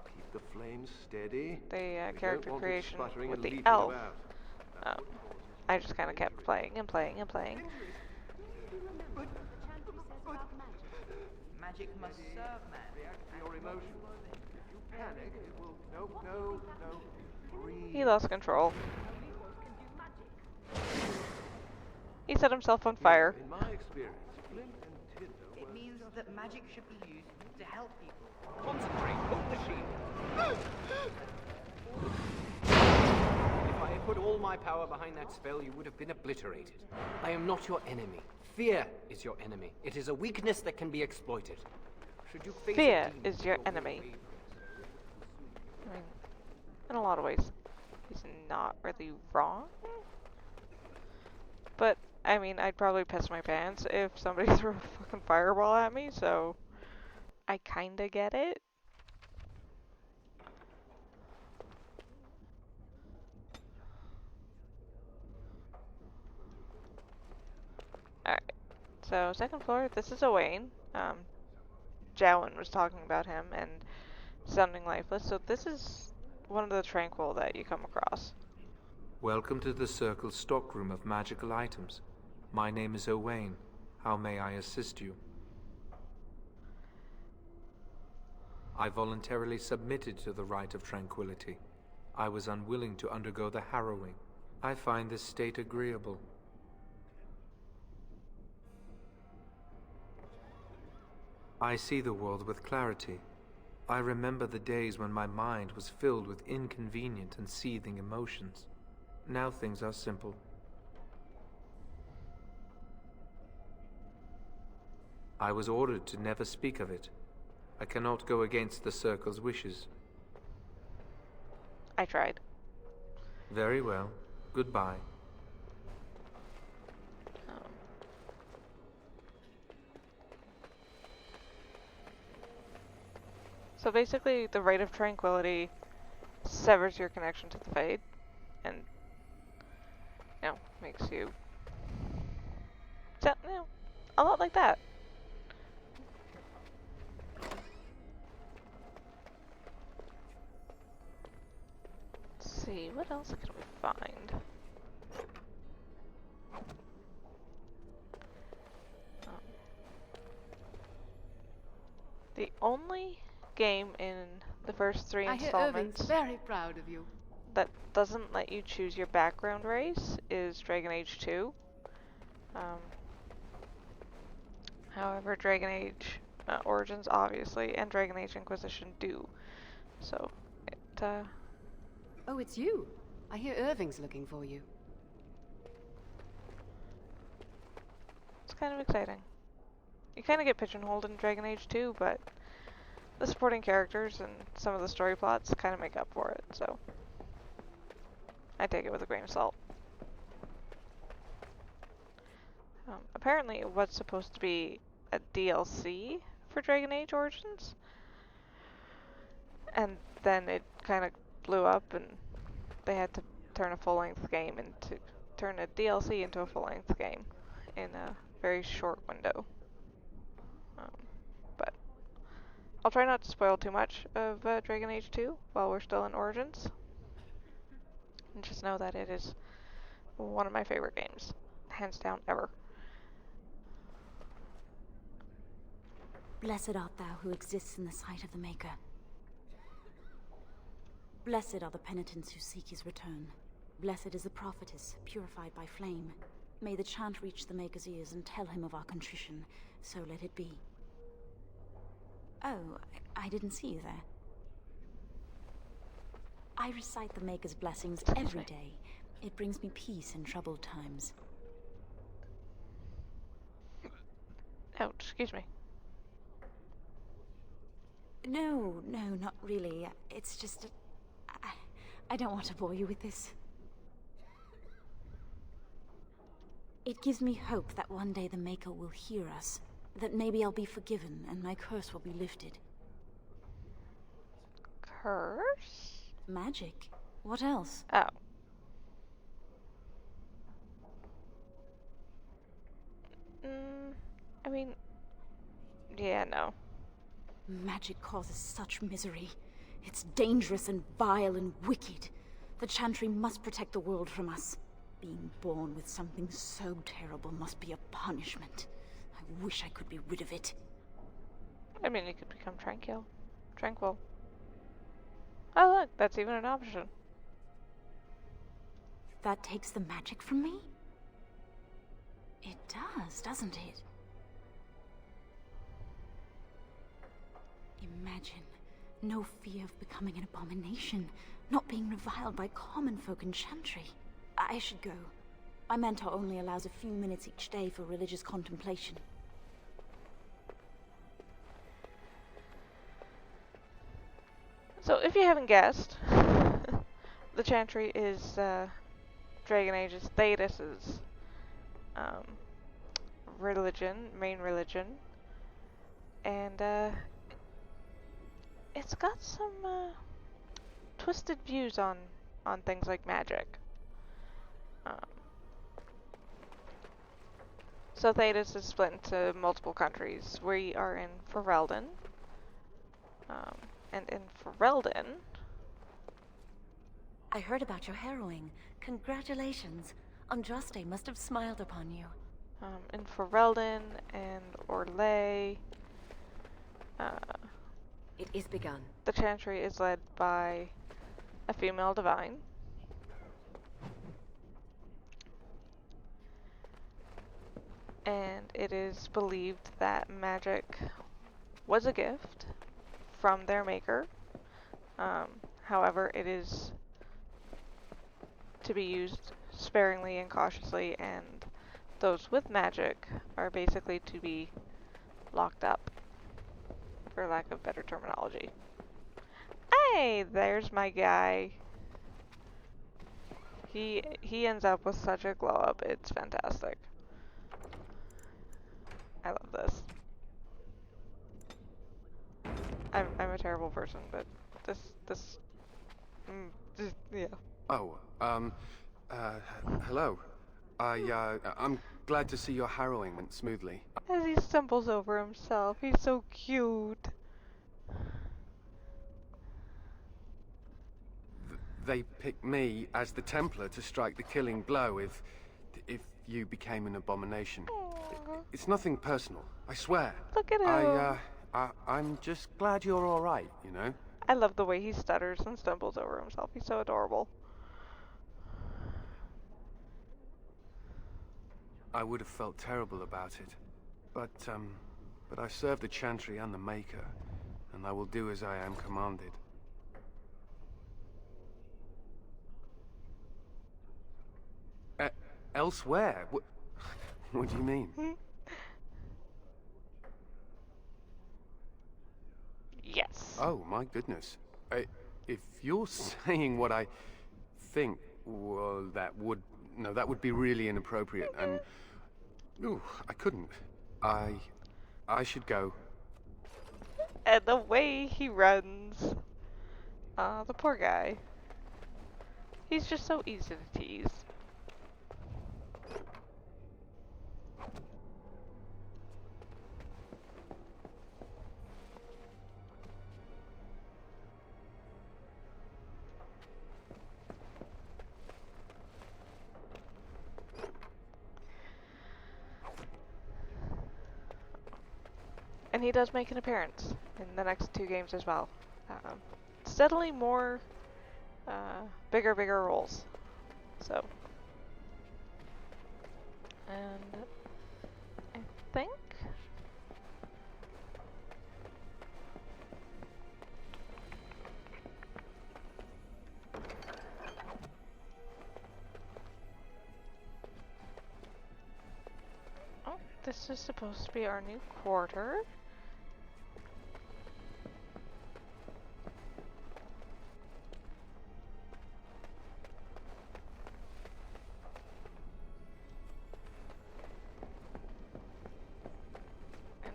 Keep the flames steady. the character creation with the elf. I just kind of kept playing and playing and playing. Magic must serve man. React to your emotions. If you panic, it will... No. Breathe. He lost control. He set himself on fire. In my experience, flint and tinder It means that magic should be used to help people. Concentrate, hold the shield. If I had put all my power behind that spell, you would have been obliterated. I am not your enemy. Fear is your enemy. It is a weakness that can be exploited. Should you face Fear is your enemy. I mean, in a lot of ways, he's not really wrong. But, I mean, I'd probably piss my pants if somebody threw a fucking fireball at me, so I kinda get it. Alright, so second floor, this is Owain. Jowen was talking about him and sounding lifeless, so this is one of the tranquil that you come across. Welcome to the Circle's stockroom of magical items. My name is Owain. How may I assist you? I voluntarily submitted to the rite of tranquility. I was unwilling to undergo the harrowing. I find this state agreeable. I see the world with clarity. I remember the days when my mind was filled with inconvenient and seething emotions. Now things are simple. I was ordered to never speak of it. I cannot go against the Circle's wishes. I tried. Very well. Goodbye. So basically, the Rite of Tranquility severs your connection to the Fade, and, you know, makes you, a lot like that. Let's see, what else can we find? The only game in the first 3 installments very proud of you. that doesn't let you choose your background race is Dragon Age 2. However, Dragon Age Origins, obviously, and Dragon Age Inquisition do. So, it, Oh, it's you. I hear Irving's looking for you. it's kind of exciting. You kind of get pigeonholed in Dragon Age 2, but the supporting characters and some of the story plots kind of make up for it, so I take it with a grain of salt. Apparently it was supposed to be a DLC for Dragon Age Origins, and then it kind of blew up and they had to turn a full-length game into turn a DLC into a full-length game in a very short window. But I'll try not to spoil too much of Dragon Age 2 while we're still in Origins. And just know that it is one of my favorite games, hands down, ever. Blessed art thou who exists in the sight of the Maker. Blessed are the penitents who seek his return. Blessed is the prophetess, purified by flame. May the chant reach the Maker's ears and tell him of our contrition, so let it be. Oh, I didn't see you there. I recite the Maker's blessings every day. It brings me peace in troubled times. Oh, excuse me. No, not really. It's just... I don't want to bore you with this. It gives me hope that one day the Maker will hear us. That maybe I'll be forgiven and my curse will be lifted. Curse? Magic. What else? Oh. I mean, yeah, no. Magic causes such misery. It's dangerous and vile and wicked. The Chantry must protect the world from us. Being born with something so terrible must be a punishment. I wish I could be rid of it. I mean, it could become tranquil. Oh look, that's even an option. That takes the magic from me? It does, doesn't it? Imagine no fear of becoming an abomination, not being reviled by common folk in Chantry. I should go. My mentor only allows a few minutes each day for religious contemplation. So, if you haven't guessed, the Chantry is Dragon Age's Thedas' main religion, and it's got some twisted views on things like magic. So Thedas is split into multiple countries. We are in Ferelden, and in Ferelden, I heard about your harrowing. Congratulations. Andraste must have smiled upon you. in Ferelden and Orlais, it is begun. The Chantry is led by a female divine. And it is believed that magic was a gift from their maker. However, it is to be used sparingly and cautiously, and those with magic are basically to be locked up, for lack of better terminology. Hey, there's my guy. He ends up with such a glow up. It's fantastic. I love this. I'm a terrible person, but this yeah. Oh, hello. I'm glad to see your harrowing went smoothly. As he stumbles over himself, he's so cute. They picked me as the Templar to strike the killing blow if you became an abomination. It's nothing personal, I swear. Look at him. I'm just glad you're all right, you know? I love the way he stutters and stumbles over himself. He's so adorable. I would have felt terrible about it, but I serve the Chantry and the Maker, and I will do as I am commanded. Elsewhere? What do you mean? Yes. Oh my goodness. If you're saying what I think, well, that would be really inappropriate, and I couldn't. I should go. And the way he runs. The poor guy. He's just so easy to tease. And he does make an appearance in the next 2 games as well. Steadily more bigger roles. So, and I think this is supposed to be our new quarter.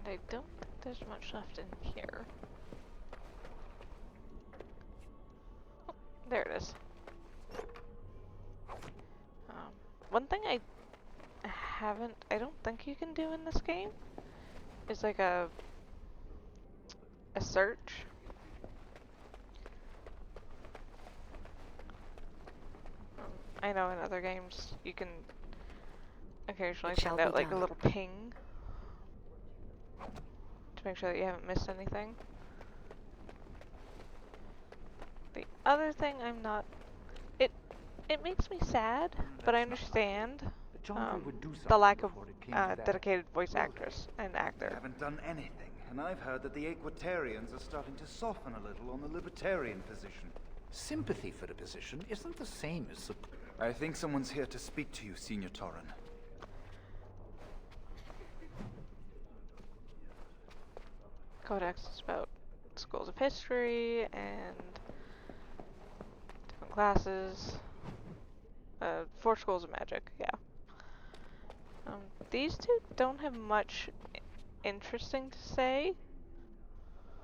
I don't think there's much left in here. Oh, there it is. One thing I I don't think you can do in this game is like a search. I know in other games you can occasionally send out like a little ping to make sure that you haven't missed anything. The other thing I'm not... It makes me sad, but I understand the lack of dedicated voice actress and actor. They haven't done anything, and I've heard that the Equitarians are starting to soften a little on the libertarian position. Sympathy for the position isn't the same as support. I think someone's here to speak to you, Senior Torren. Codex is about schools of history and different classes. 4 schools of magic, yeah. These two don't have much interesting to say.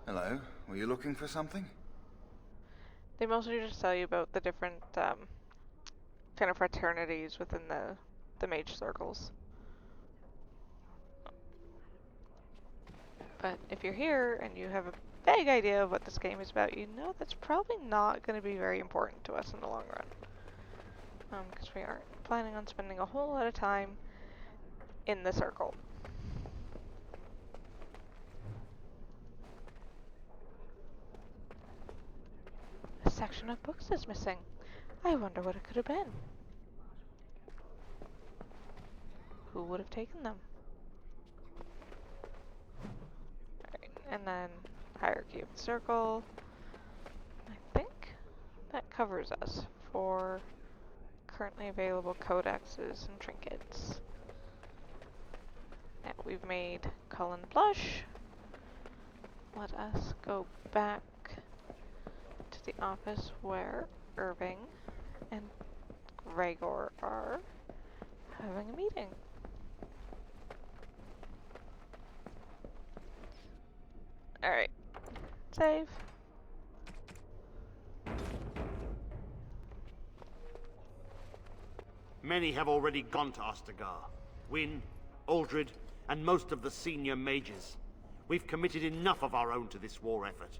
Hello, were you looking for something? They mostly just tell you about the different kind of fraternities within the mage circles. But if you're here and you have a vague idea of what this game is about, you know that's probably not going to be very important to us in the long run. Because we aren't planning on spending a whole lot of time in the circle. A section of books is missing. I wonder what it could have been. Who would have taken them? Alright, and then hierarchy of the circle. I think that covers us for currently available codexes and trinkets. Now we've made Cullen blush. Let us go back to the office where Irving and Gregor are having a meeting. Alright. Save. Many have already gone to Ostagar. Wynne, Aldred, and most of the senior mages. We've committed enough of our own to this war effort.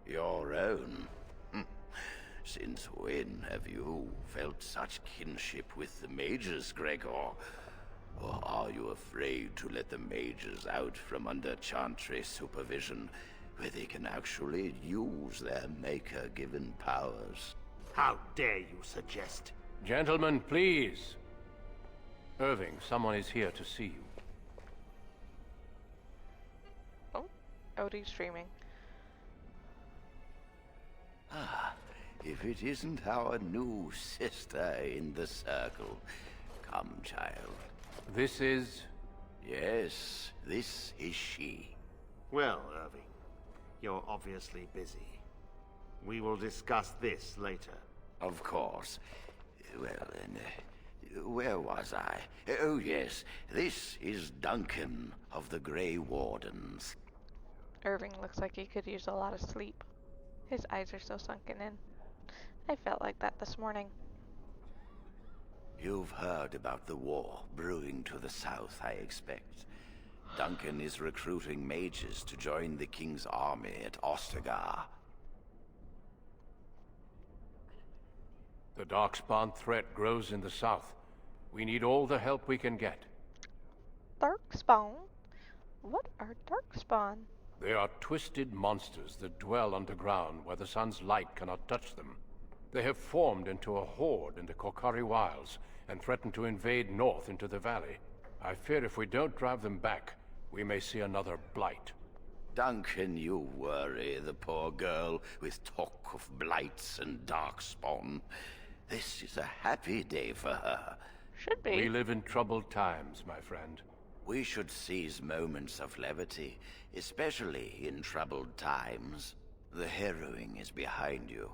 Your own? Since when have you felt such kinship with the mages, Gregor? Or are you afraid to let the mages out from under Chantry supervision, where they can actually use their maker-given powers? How dare you suggest? Gentlemen, please. Irving, someone is here to see you. Oh, Odie's streaming. Ah, if it isn't our new sister in the circle. Come, child. This is... Yes, this is she. Well, Irving, you're obviously busy. We will discuss this later. Of course. Well, then, where was I? Oh, yes, this is Duncan of the Grey Wardens. Irving looks like he could use a lot of sleep. His eyes are so sunken in. I felt like that this morning. You've heard about the war brewing to the south, I expect. Duncan is recruiting mages to join the King's army at Ostagar. The Darkspawn threat grows in the south. We need all the help we can get. Darkspawn? What are Darkspawn? They are twisted monsters that dwell underground where the sun's light cannot touch them. They have formed into a horde in the Korcari Wilds and threaten to invade north into the valley. I fear if we don't drive them back, we may see another blight. Duncan, you worry the poor girl with talk of blights and darkspawn. This is a happy day for her. Should be. We live in troubled times, my friend. We should seize moments of levity, especially in troubled times. The harrowing is behind you.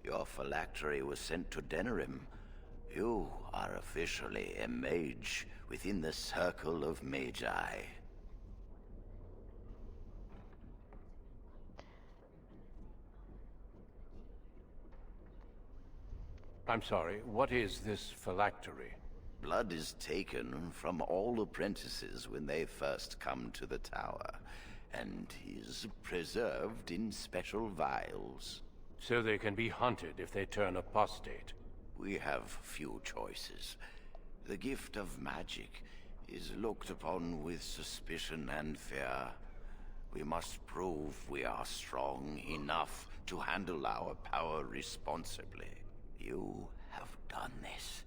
Your phylactery was sent to Denerim. You are officially a mage within the circle of magi. I'm sorry, what is this phylactery? Blood is taken from all apprentices when they first come to the tower, and is preserved in special vials. So they can be hunted if they turn apostate. We have few choices. The gift of magic is looked upon with suspicion and fear. We must prove we are strong enough to handle our power responsibly. You have done this.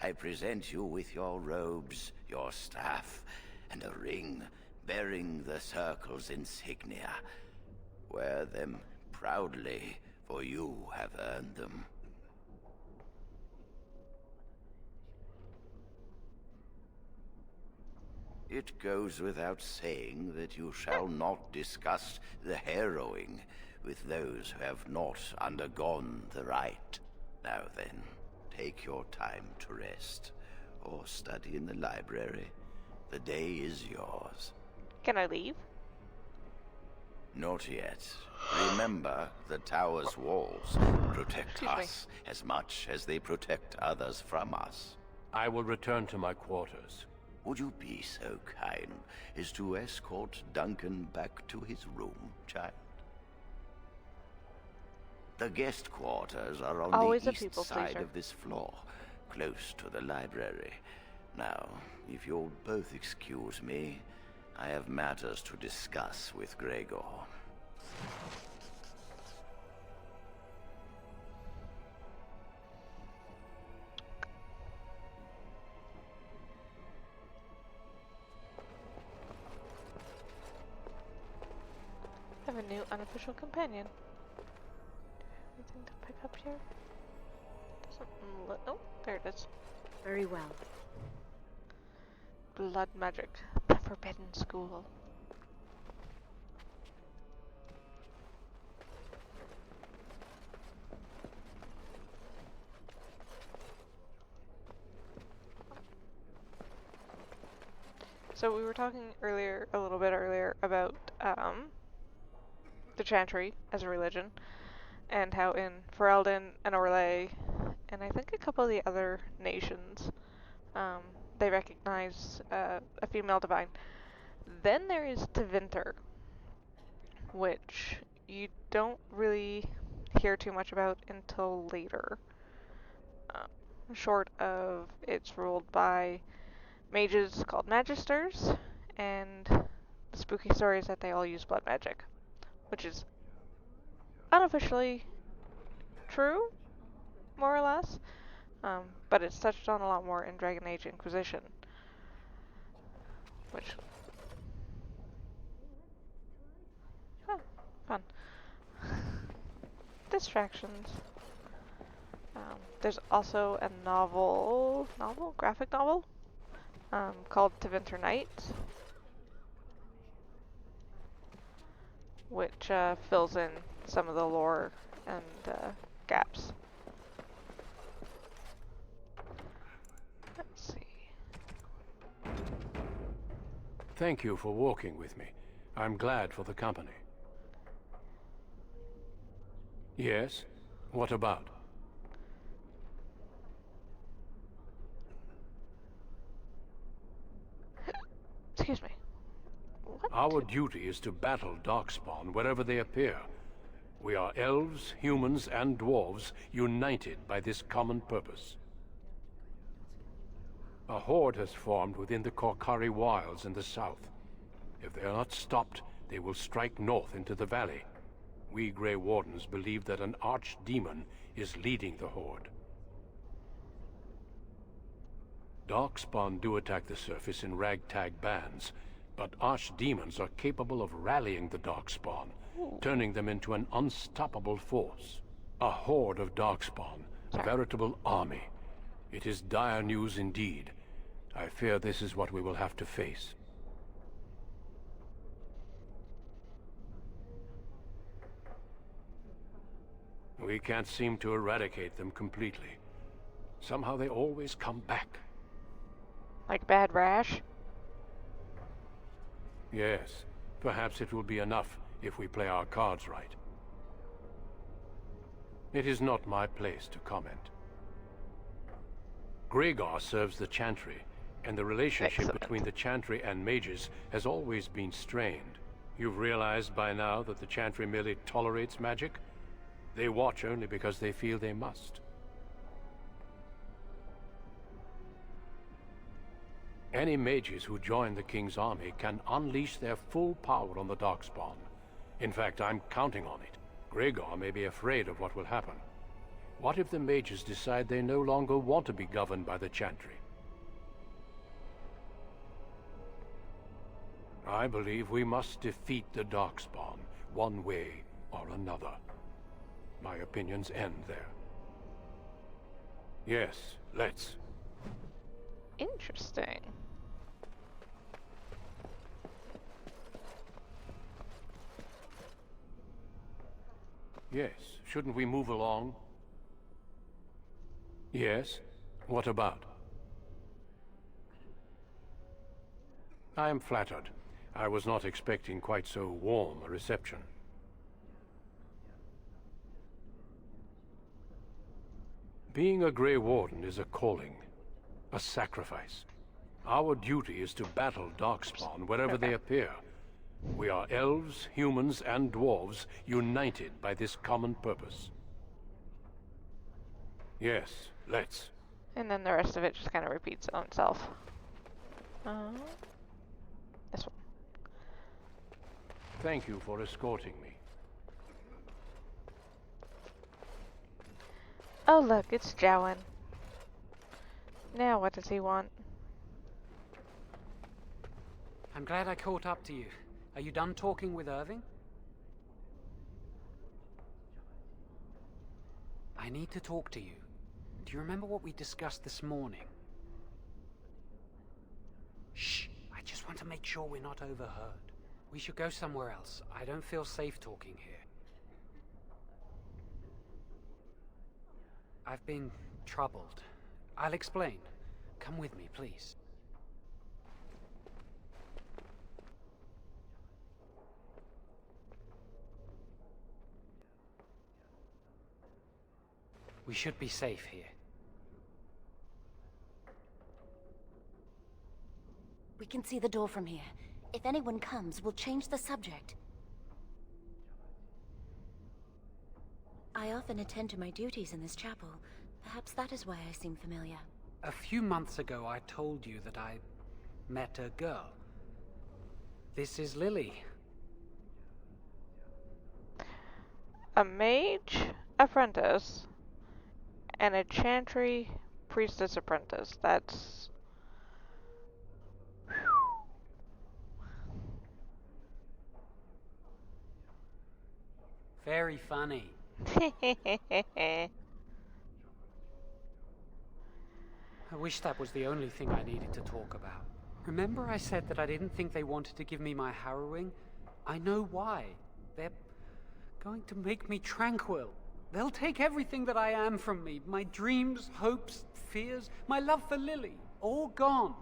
I present you with your robes, your staff, and a ring bearing the Circle's insignia. Wear them proudly, for you have earned them. It goes without saying that you shall not discuss the harrowing with those who have not undergone the rite. Now then, take your time to rest, or study in the library. The day is yours. Can I leave? Not yet. Remember, the tower's walls protect us as much as they protect others from us. I will return to my quarters. Would you be so kind as to escort Duncan back to his room, child? The guest quarters are on the east side of this floor, close to the library. Now, if you'll both excuse me, I have matters to discuss with Gregor. I have a new unofficial companion. Anything to pick up here? Doesn't look. Oh, there it is. Very well. Blood magic. The Forbidden School. So we were talking earlier, a little bit earlier, about the Chantry as a religion, and how in Ferelden and Orlais, and I think a couple of the other nations, they recognize a female divine. Then there is Tevinter, which you don't really hear too much about until later. Short of it's ruled by mages called Magisters, and the spooky story is that they all use blood magic, which is unofficially true, more or less, but it's touched on a lot more in Dragon Age Inquisition, which, fun. Distractions. There's also a graphic novel, called Tevinter Nights, which fills in some of the lore and gaps. Let's see. Thank you for walking with me. I'm glad for the company. Yes? What about? Excuse me. What? Our duty is to battle Darkspawn wherever they appear. We are elves, humans, and dwarves united by this common purpose. A horde has formed within the Korcari Wilds in the south. If they are not stopped, they will strike north into the valley. We Grey Wardens believe that an archdemon is leading the horde. Darkspawn do attack the surface in ragtag bands, but archdemons are capable of rallying the Darkspawn, turning them into an unstoppable force. A horde of Darkspawn, a veritable army. It is dire news indeed. I fear this is what we will have to face. We can't seem to eradicate them completely. Somehow they always come back. Like bad rash? Yes, perhaps it will be enough if we play our cards right. It is not my place to comment. Gregor serves the Chantry, and the relationship between the Chantry and mages has always been strained. You've realized by now that the Chantry merely tolerates magic? They watch only because they feel they must. Any mages who join the King's army can unleash their full power on the Darkspawn. In fact, I'm counting on it. Gregor may be afraid of what will happen. What if the mages decide they no longer want to be governed by the Chantry? I believe we must defeat the Darkspawn, one way or another. My opinions end there. Yes, let's. Interesting. Yes, shouldn't we move along? Yes, what about? I am flattered. I was not expecting quite so warm a reception. Being a Grey Warden is a calling, a sacrifice. Our duty is to battle Darkspawn wherever they appear. We are elves, humans, and dwarves united by this common purpose. Yes, let's. And then the rest of it just kind of repeats on itself. This one. Thank you for escorting me. Oh look, it's Jowan. Now what does he want? I'm glad I caught up to you. Are you done talking with Irving? I need to talk to you. Do you remember what we discussed this morning? Shh! I just want to make sure we're not overheard. We should go somewhere else. I don't feel safe talking here. I've been troubled. I'll explain. Come with me, please. We should be safe here. We can see the door from here. If anyone comes, we'll change the subject. I often attend to my duties in this chapel. Perhaps that is why I seem familiar. A few months ago, I told you that I met a girl. This is Lily. A mage apprentice and a Chantry priestess apprentice. That's... Very funny. I wish that was the only thing I needed to talk about. Remember I said that I didn't think they wanted to give me my harrowing? I know why. They're going to make me tranquil. They'll take everything that I am from me. My dreams, hopes, fears, my love for Lily. All gone.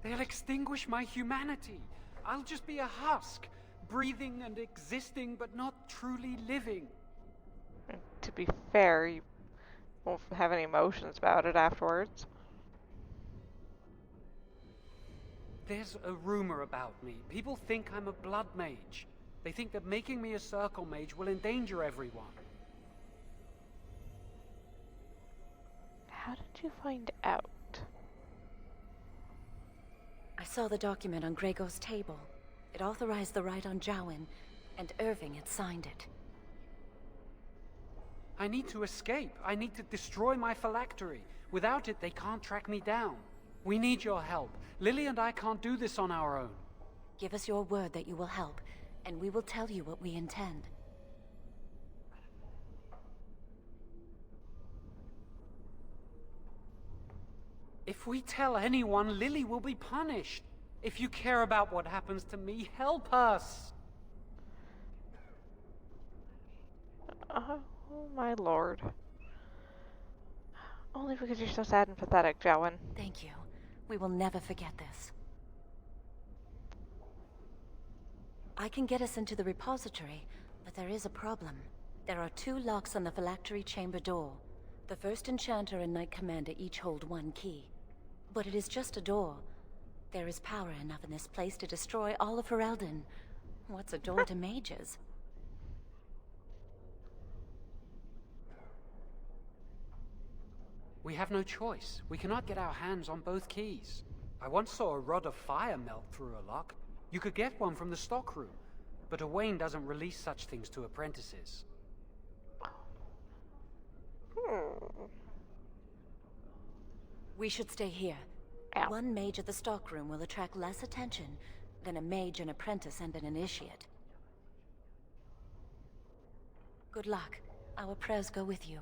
They'll extinguish my humanity. I'll just be a husk, breathing and existing, but not truly living. To be fair, you won't have any emotions about it afterwards. There's a rumor about me. People think I'm a blood mage. They think that making me a circle mage will endanger everyone. How did you find out? I saw the document on Gregor's table. It authorized the right on Jowan, and Irving had signed it. I need to escape. I need to destroy my phylactery. Without it, they can't track me down. We need your help. Lily and I can't do this on our own. Give us your word that you will help, and we will tell you what we intend. If we tell anyone, Lily will be punished. If you care about what happens to me, help us. Oh my lord. Only because you're so sad and pathetic, Jowan. Thank you. We will never forget this. I can get us into the repository, But there is a problem. There are 2 locks on the phylactery chamber door. The first enchanter and knight commander each hold 1 key. But it is just a door. There is power enough in this place to destroy all of Ferelden. What's a door to mages? We have no choice. We cannot get our hands on both keys. I once saw a rod of fire melt through a lock. You could get one from the stockroom, but Owain doesn't release such things to apprentices. We should stay here. Ow. 1 mage at the stockroom will attract less attention than a mage, an apprentice, and an initiate. Good luck. Our prayers go with you.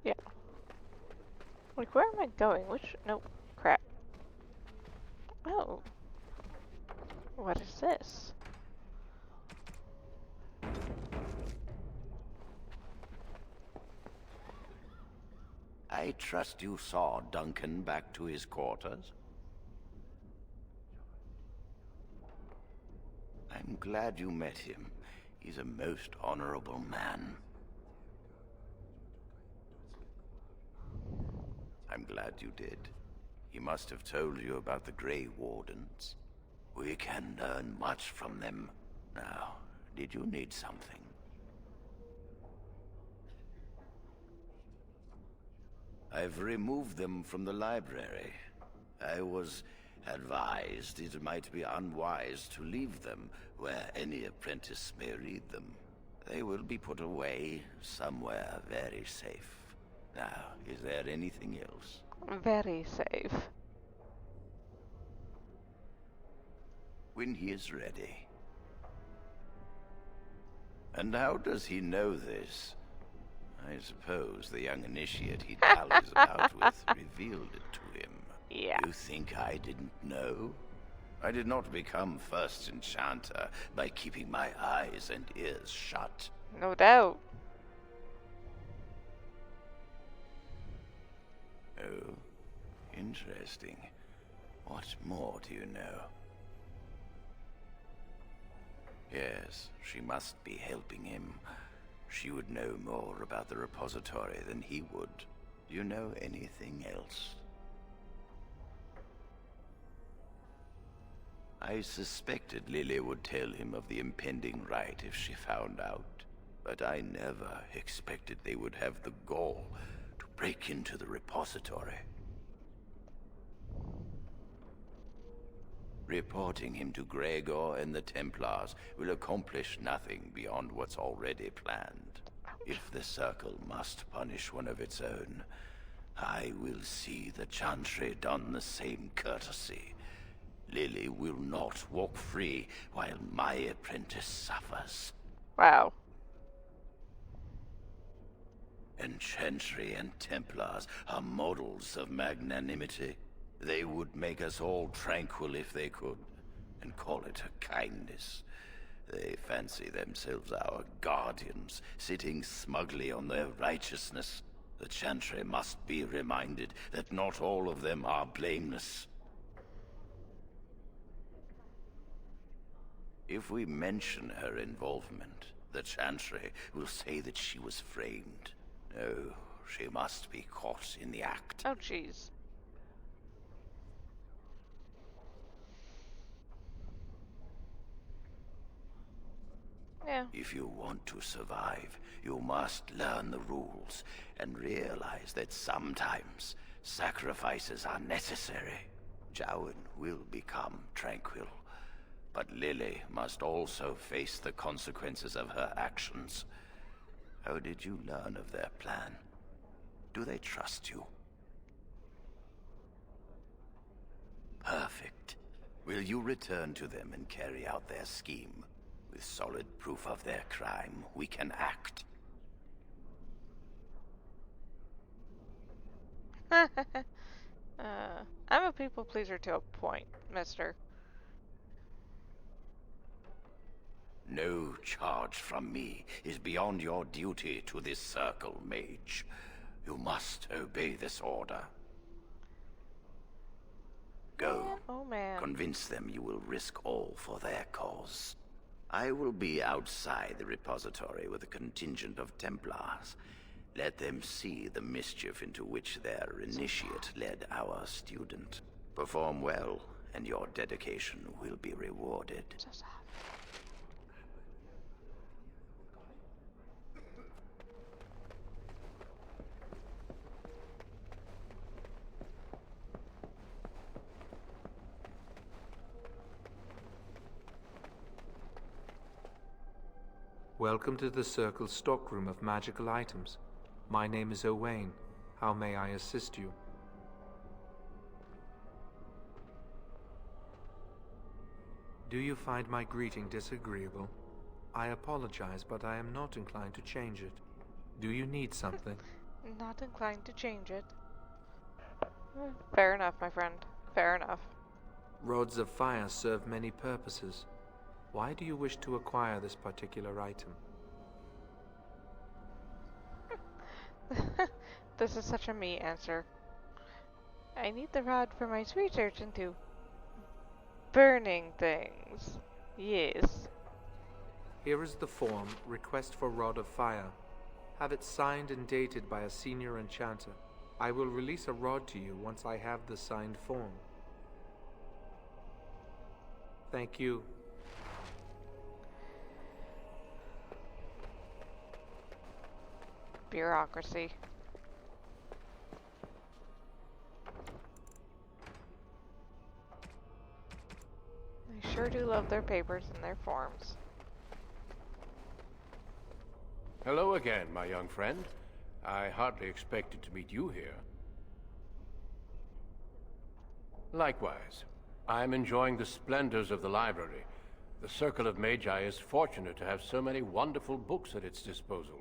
Yeah. Like, where am I going? Which? Nope. Crap. Oh. What is this? I trust you saw Duncan back to his quarters? I'm glad you met him. He's a most honorable man. I'm glad you did. He must have told you about the Grey Wardens. We can learn much from them. Now, did you need something? I've removed them from the library. I was advised it might be unwise to leave them where any apprentice may read them. They will be put away somewhere very safe. Now, is there anything else? Very safe. When he is ready. And how does he know this? I suppose the young initiate he dallies about with revealed it to him. Yeah. You think I didn't know? I did not become first enchanter by keeping my eyes and ears shut. No doubt. Oh, interesting. What more do you know? Yes, she must be helping him. She would know more about the repository than he would. Do you know anything else? I suspected Lily would tell him of the impending rite if she found out, but I never expected they would have the gall to break into the repository. Reporting him to Gregor and the Templars will accomplish nothing beyond what's already planned. If the Circle must punish one of its own, I will see the Chantry done the same courtesy. Lily will not walk free while my apprentice suffers. Wow. And Chantry and Templars are models of magnanimity. They would make us all tranquil if they could, and call it a kindness. They fancy themselves our guardians, sitting smugly on their righteousness. The Chantry must be reminded that not all of them are blameless. If we mention her involvement, the Chantry will say that she was framed. No, she must be caught in the act. Oh, jeez. Yeah. If you want to survive, you must learn the rules and realize that sometimes sacrifices are necessary. Jowan will become tranquil, but Lily must also face the consequences of her actions. How did you learn of their plan? Do they trust you? Perfect. Will you return to them and carry out their scheme? With solid proof of their crime, we can act. I'm a people pleaser to a point, mister. No charge from me is beyond your duty to this circle, mage. You must obey this order. Go. Oh man. Convince them you will risk all for their cause. I will be outside the repository with a contingent of Templars. Let them see the mischief into which their initiate led our student. Perform well, and your dedication will be rewarded. Welcome to the Circle's stockroom of magical items. My name is Owain. How may I assist you? Do you find my greeting disagreeable? I apologize, but I am not inclined to change it. Do you need something? Not inclined to change it. Fair enough, my friend. Fair enough. Rods of fire serve many purposes. Why do you wish to acquire this particular item? This is such a me answer. I need the rod for my research into burning things. Yes. Here is the form, request for Rod of Fire. Have it signed and dated by a senior enchanter. I will release a rod to you once I have the signed form. Thank you. Bureaucracy. They sure do love their papers and their forms. Hello again, my young friend. I hardly expected to meet you here. Likewise. I'm enjoying the splendors of the library. The Circle of Magi is fortunate to have so many wonderful books at its disposal.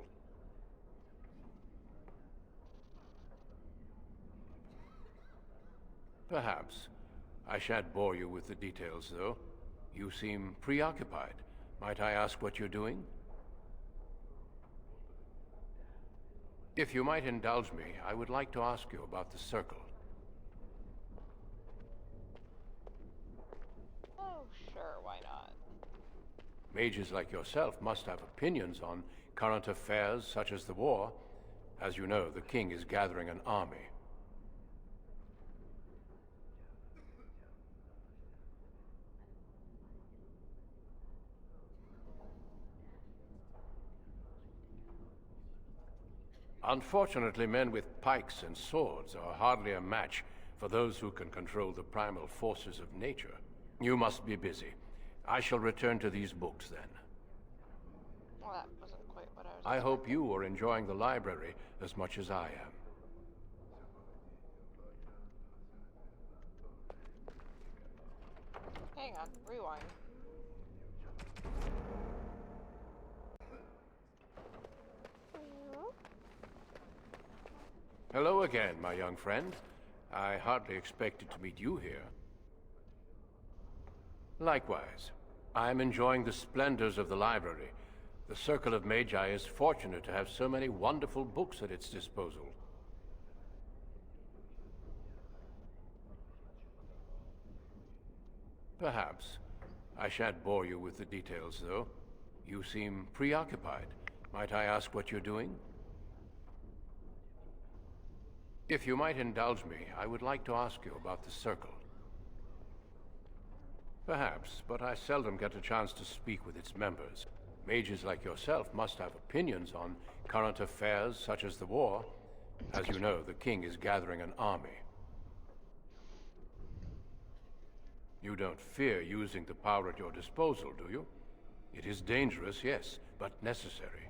Perhaps. I shan't bore you with the details, though. You seem preoccupied. Might I ask what you're doing? If you might indulge me, I would like to ask you about the Circle. Oh, sure, why not? Mages like yourself must have opinions on current affairs such as the war. As you know, the king is gathering an army. Unfortunately, men with pikes and swords are hardly a match for those who can control the primal forces of nature. You must be busy. I shall return to these books then. Well, that wasn't quite what I was I hope you are enjoying the library as much as I am. Hang on, rewind. Hello again, my young friend. I hardly expected to meet you here. Likewise. I'm enjoying the splendors of the library. The Circle of Magi is fortunate to have so many wonderful books at its disposal. Perhaps. I shan't bore you with the details, though. You seem preoccupied. Might I ask what you're doing? If you might indulge me, I would like to ask you about the Circle. Perhaps, but I seldom get a chance to speak with its members. Mages like yourself must have opinions on current affairs such as the war. As you know, the king is gathering an army. You don't fear using the power at your disposal, do you? It is dangerous, yes, but necessary.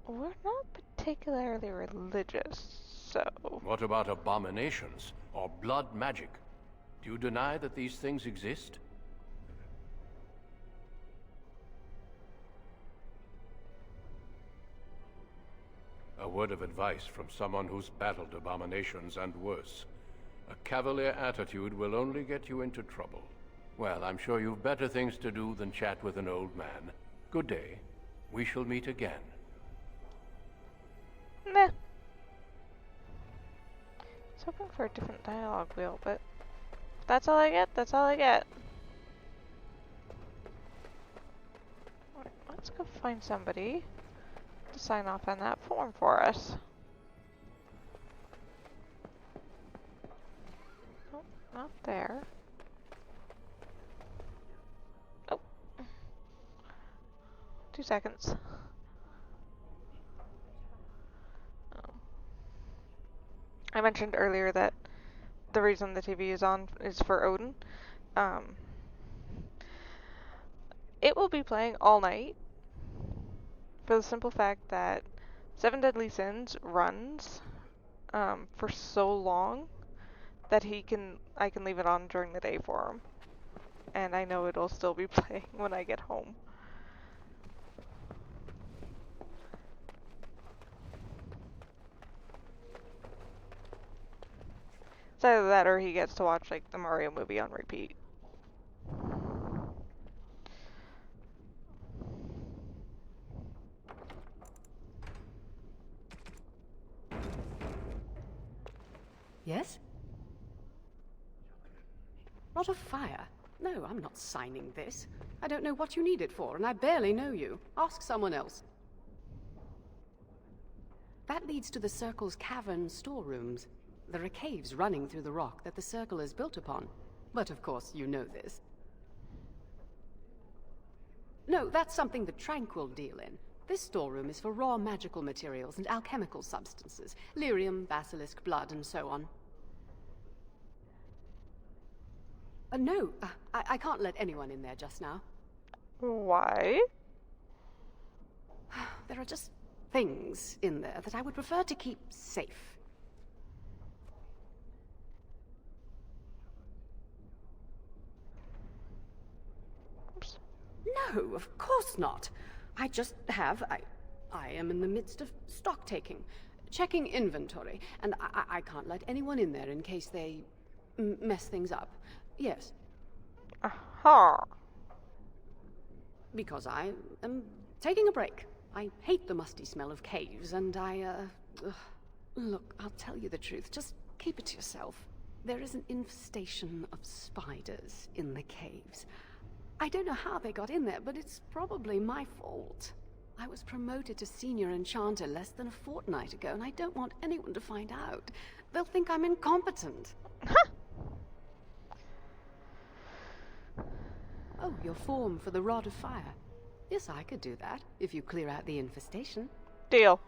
We're not particularly religious, so... What about abominations or blood magic? Do you deny that these things exist? A word of advice from someone who's battled abominations and worse. A cavalier attitude will only get you into trouble. Well, I'm sure you've better things to do than chat with an old man. Good day. We shall meet again. Meh. I was hoping for a different dialogue wheel, but if that's all I get, that's all I get. Alright, let's go find somebody to sign off on that form for us. Oh, not there. Oh. 2 seconds. I mentioned earlier that the reason the TV is on is for Odin. It will be playing all night for the simple fact that Seven Deadly Sins runs for so long that I can leave it on during the day for him. And I know it'll still be playing when I get home. It's either that or he gets to watch like the Mario movie on repeat. Yes? Rod of Fire? No, I'm not signing this. I don't know what you need it for, and I barely know you. Ask someone else. That leads to the Circle's cavern storerooms. There are caves running through the rock that the Circle is built upon. But of course, you know this. No, that's something the Tranquil deal in. This storeroom is for raw magical materials and alchemical substances. Lyrium, basilisk, blood, and so on. No, I can't let anyone in there just now. Why? There are just things in there that I would prefer to keep safe. No, of course not. I just have... I am in the midst of stock taking, checking inventory, and I can't let anyone in there in case they mess things up. Yes. Aha. Because I am taking a break. I hate the musty smell of caves, and Look, I'll tell you the truth. Just keep it to yourself. There is an infestation of spiders in the caves. I don't know how they got in there, but it's probably my fault. I was promoted to senior enchanter less than a fortnight ago, and I don't want anyone to find out. They'll think I'm incompetent. Oh, your form for the Rod of Fire. Yes, I could do that, if you clear out the infestation. Deal.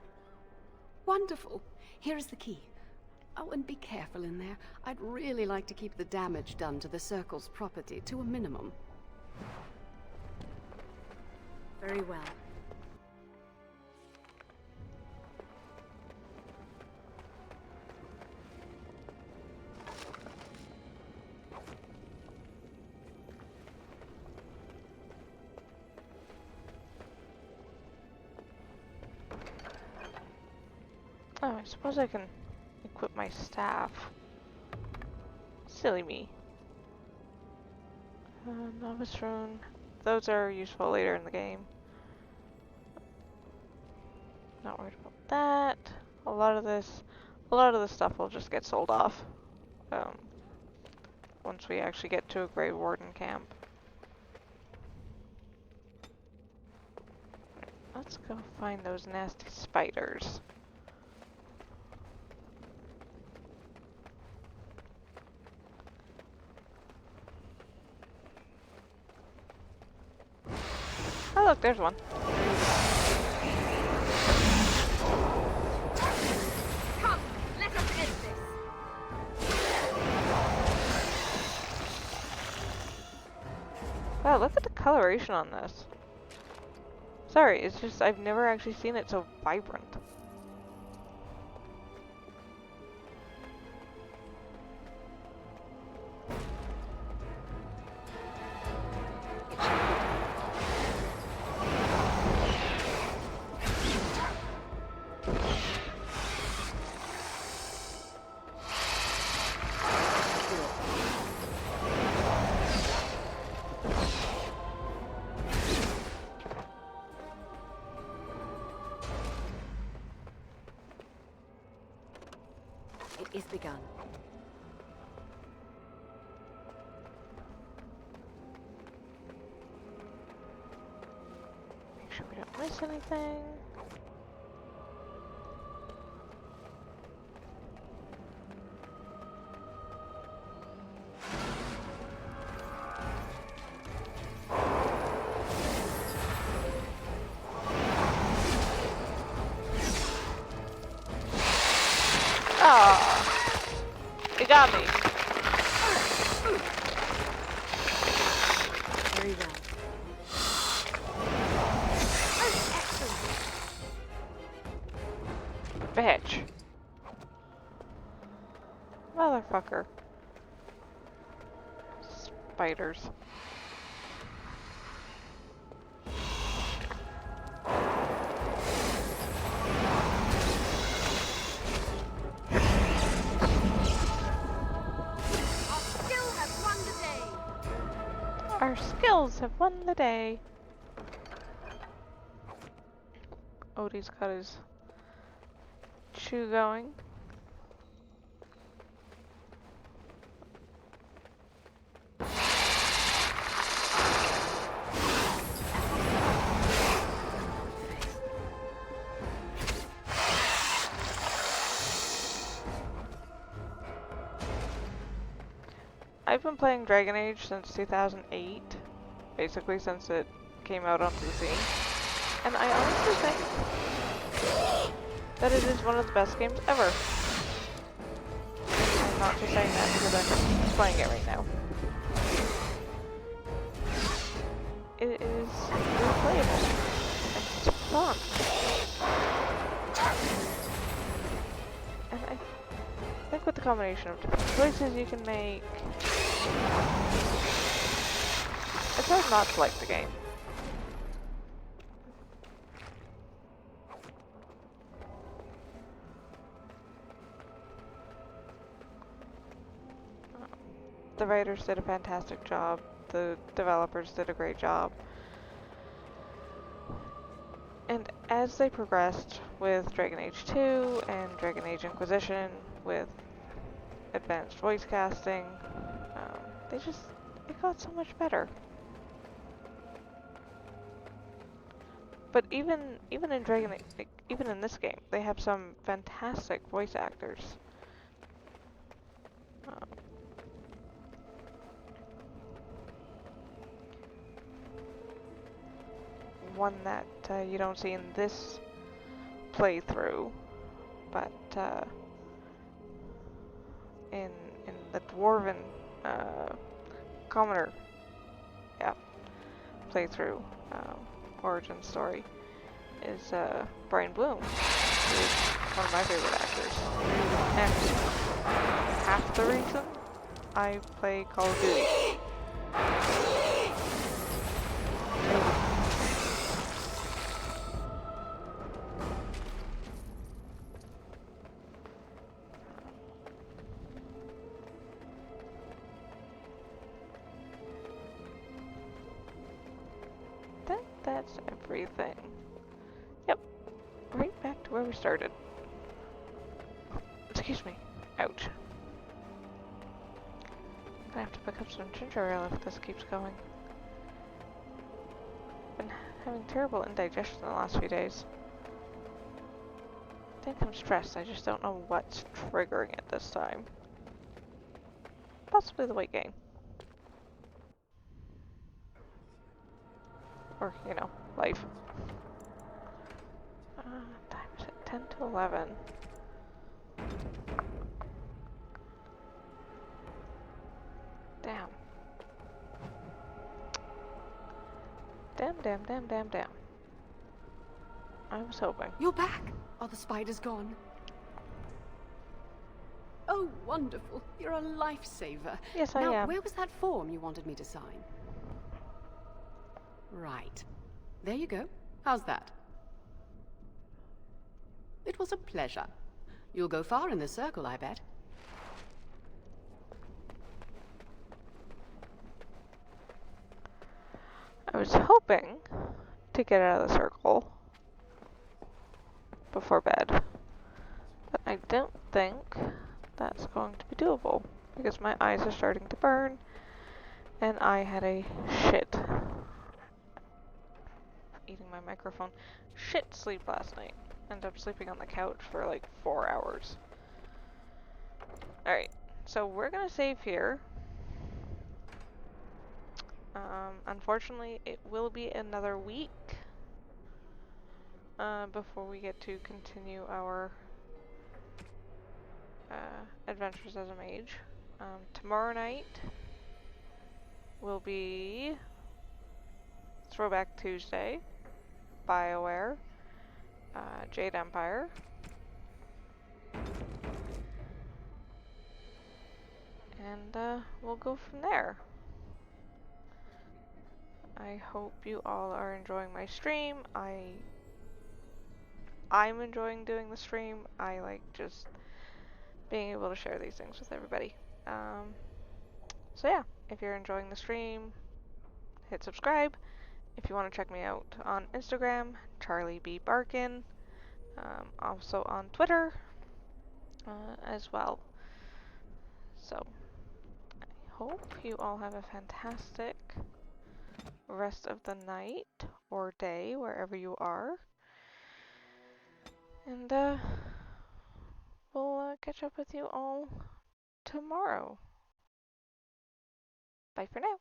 Wonderful. Here is the key. Oh, and be careful in there. I'd really like to keep the damage done to the Circle's property to a minimum. Very well. Oh, I suppose I can equip my staff. Silly me. Novice rune. Those are useful later in the game. Not worried about that. A lot of this stuff will just get sold off. Once we actually get to a Grey Warden camp. Let's go find those nasty spiders. Oh look, there's one. Come, let us end this. Wow, look at the coloration on this. Sorry, it's just I've never actually seen it so vibrant. is begun. Make sure we don't miss anything. Oh, it got me. Very well. Bitch. Motherfucker. Spiders. Our skills have won the day. Odie's got his chew going. I've been playing Dragon Age since 2008, basically since it came out on PC, and I honestly think that it is one of the best games ever. I'm not just saying that because I'm playing it right now. It is replayable, and it's fun. And I think with the combination of different choices you can make, it's hard not to like the game. The writers did a fantastic job. The developers did a great job. And as they progressed with Dragon Age 2 and Dragon Age Inquisition with advanced voice casting, it got so much better. But even in Dragon Age, even in this game, they have some fantastic voice actors. One that you don't see in this playthrough, but in the Dwarven Commoner, playthrough origin story is Brian Bloom, who is one of my favorite actors, and half the reason I play Call of Duty. That's everything. Yep, right back to where we started. Excuse me. Ouch. I'm gonna have to pick up some ginger ale if this keeps going. Been having terrible indigestion the last few days. I think I'm stressed, I just don't know what's triggering it this time. Possibly the weight gain. Or, you know, life. Time is it? 10 to 11. Damn. Damn. I was hoping. You're back! Are the spiders gone? Oh, wonderful. You're a lifesaver. Yes, I am. am. Where was that form you wanted me to sign? Right. There you go. How's that? It was a pleasure. You'll go far in the circle, I bet. I was hoping to get out of the circle before bed, but I don't think that's going to be doable because my eyes are starting to burn and I had a eating my microphone, shit sleep last night. Ended up sleeping on the couch for like 4 hours. Alright, so we're gonna save here. Unfortunately, it will be another week before we get to continue our adventures as a mage. Tomorrow night will be Throwback Tuesday, BioWare, Jade Empire, and we'll go from there. I hope you all are enjoying my stream. I'm enjoying doing the stream. I like just being able to share these things with everybody. So yeah, if you're enjoying the stream, hit subscribe. If you want to check me out on Instagram, Charlie B. Barkin. Also on Twitter as well. So, I hope you all have a fantastic rest of the night or day, wherever you are. And we'll catch up with you all tomorrow. Bye for now.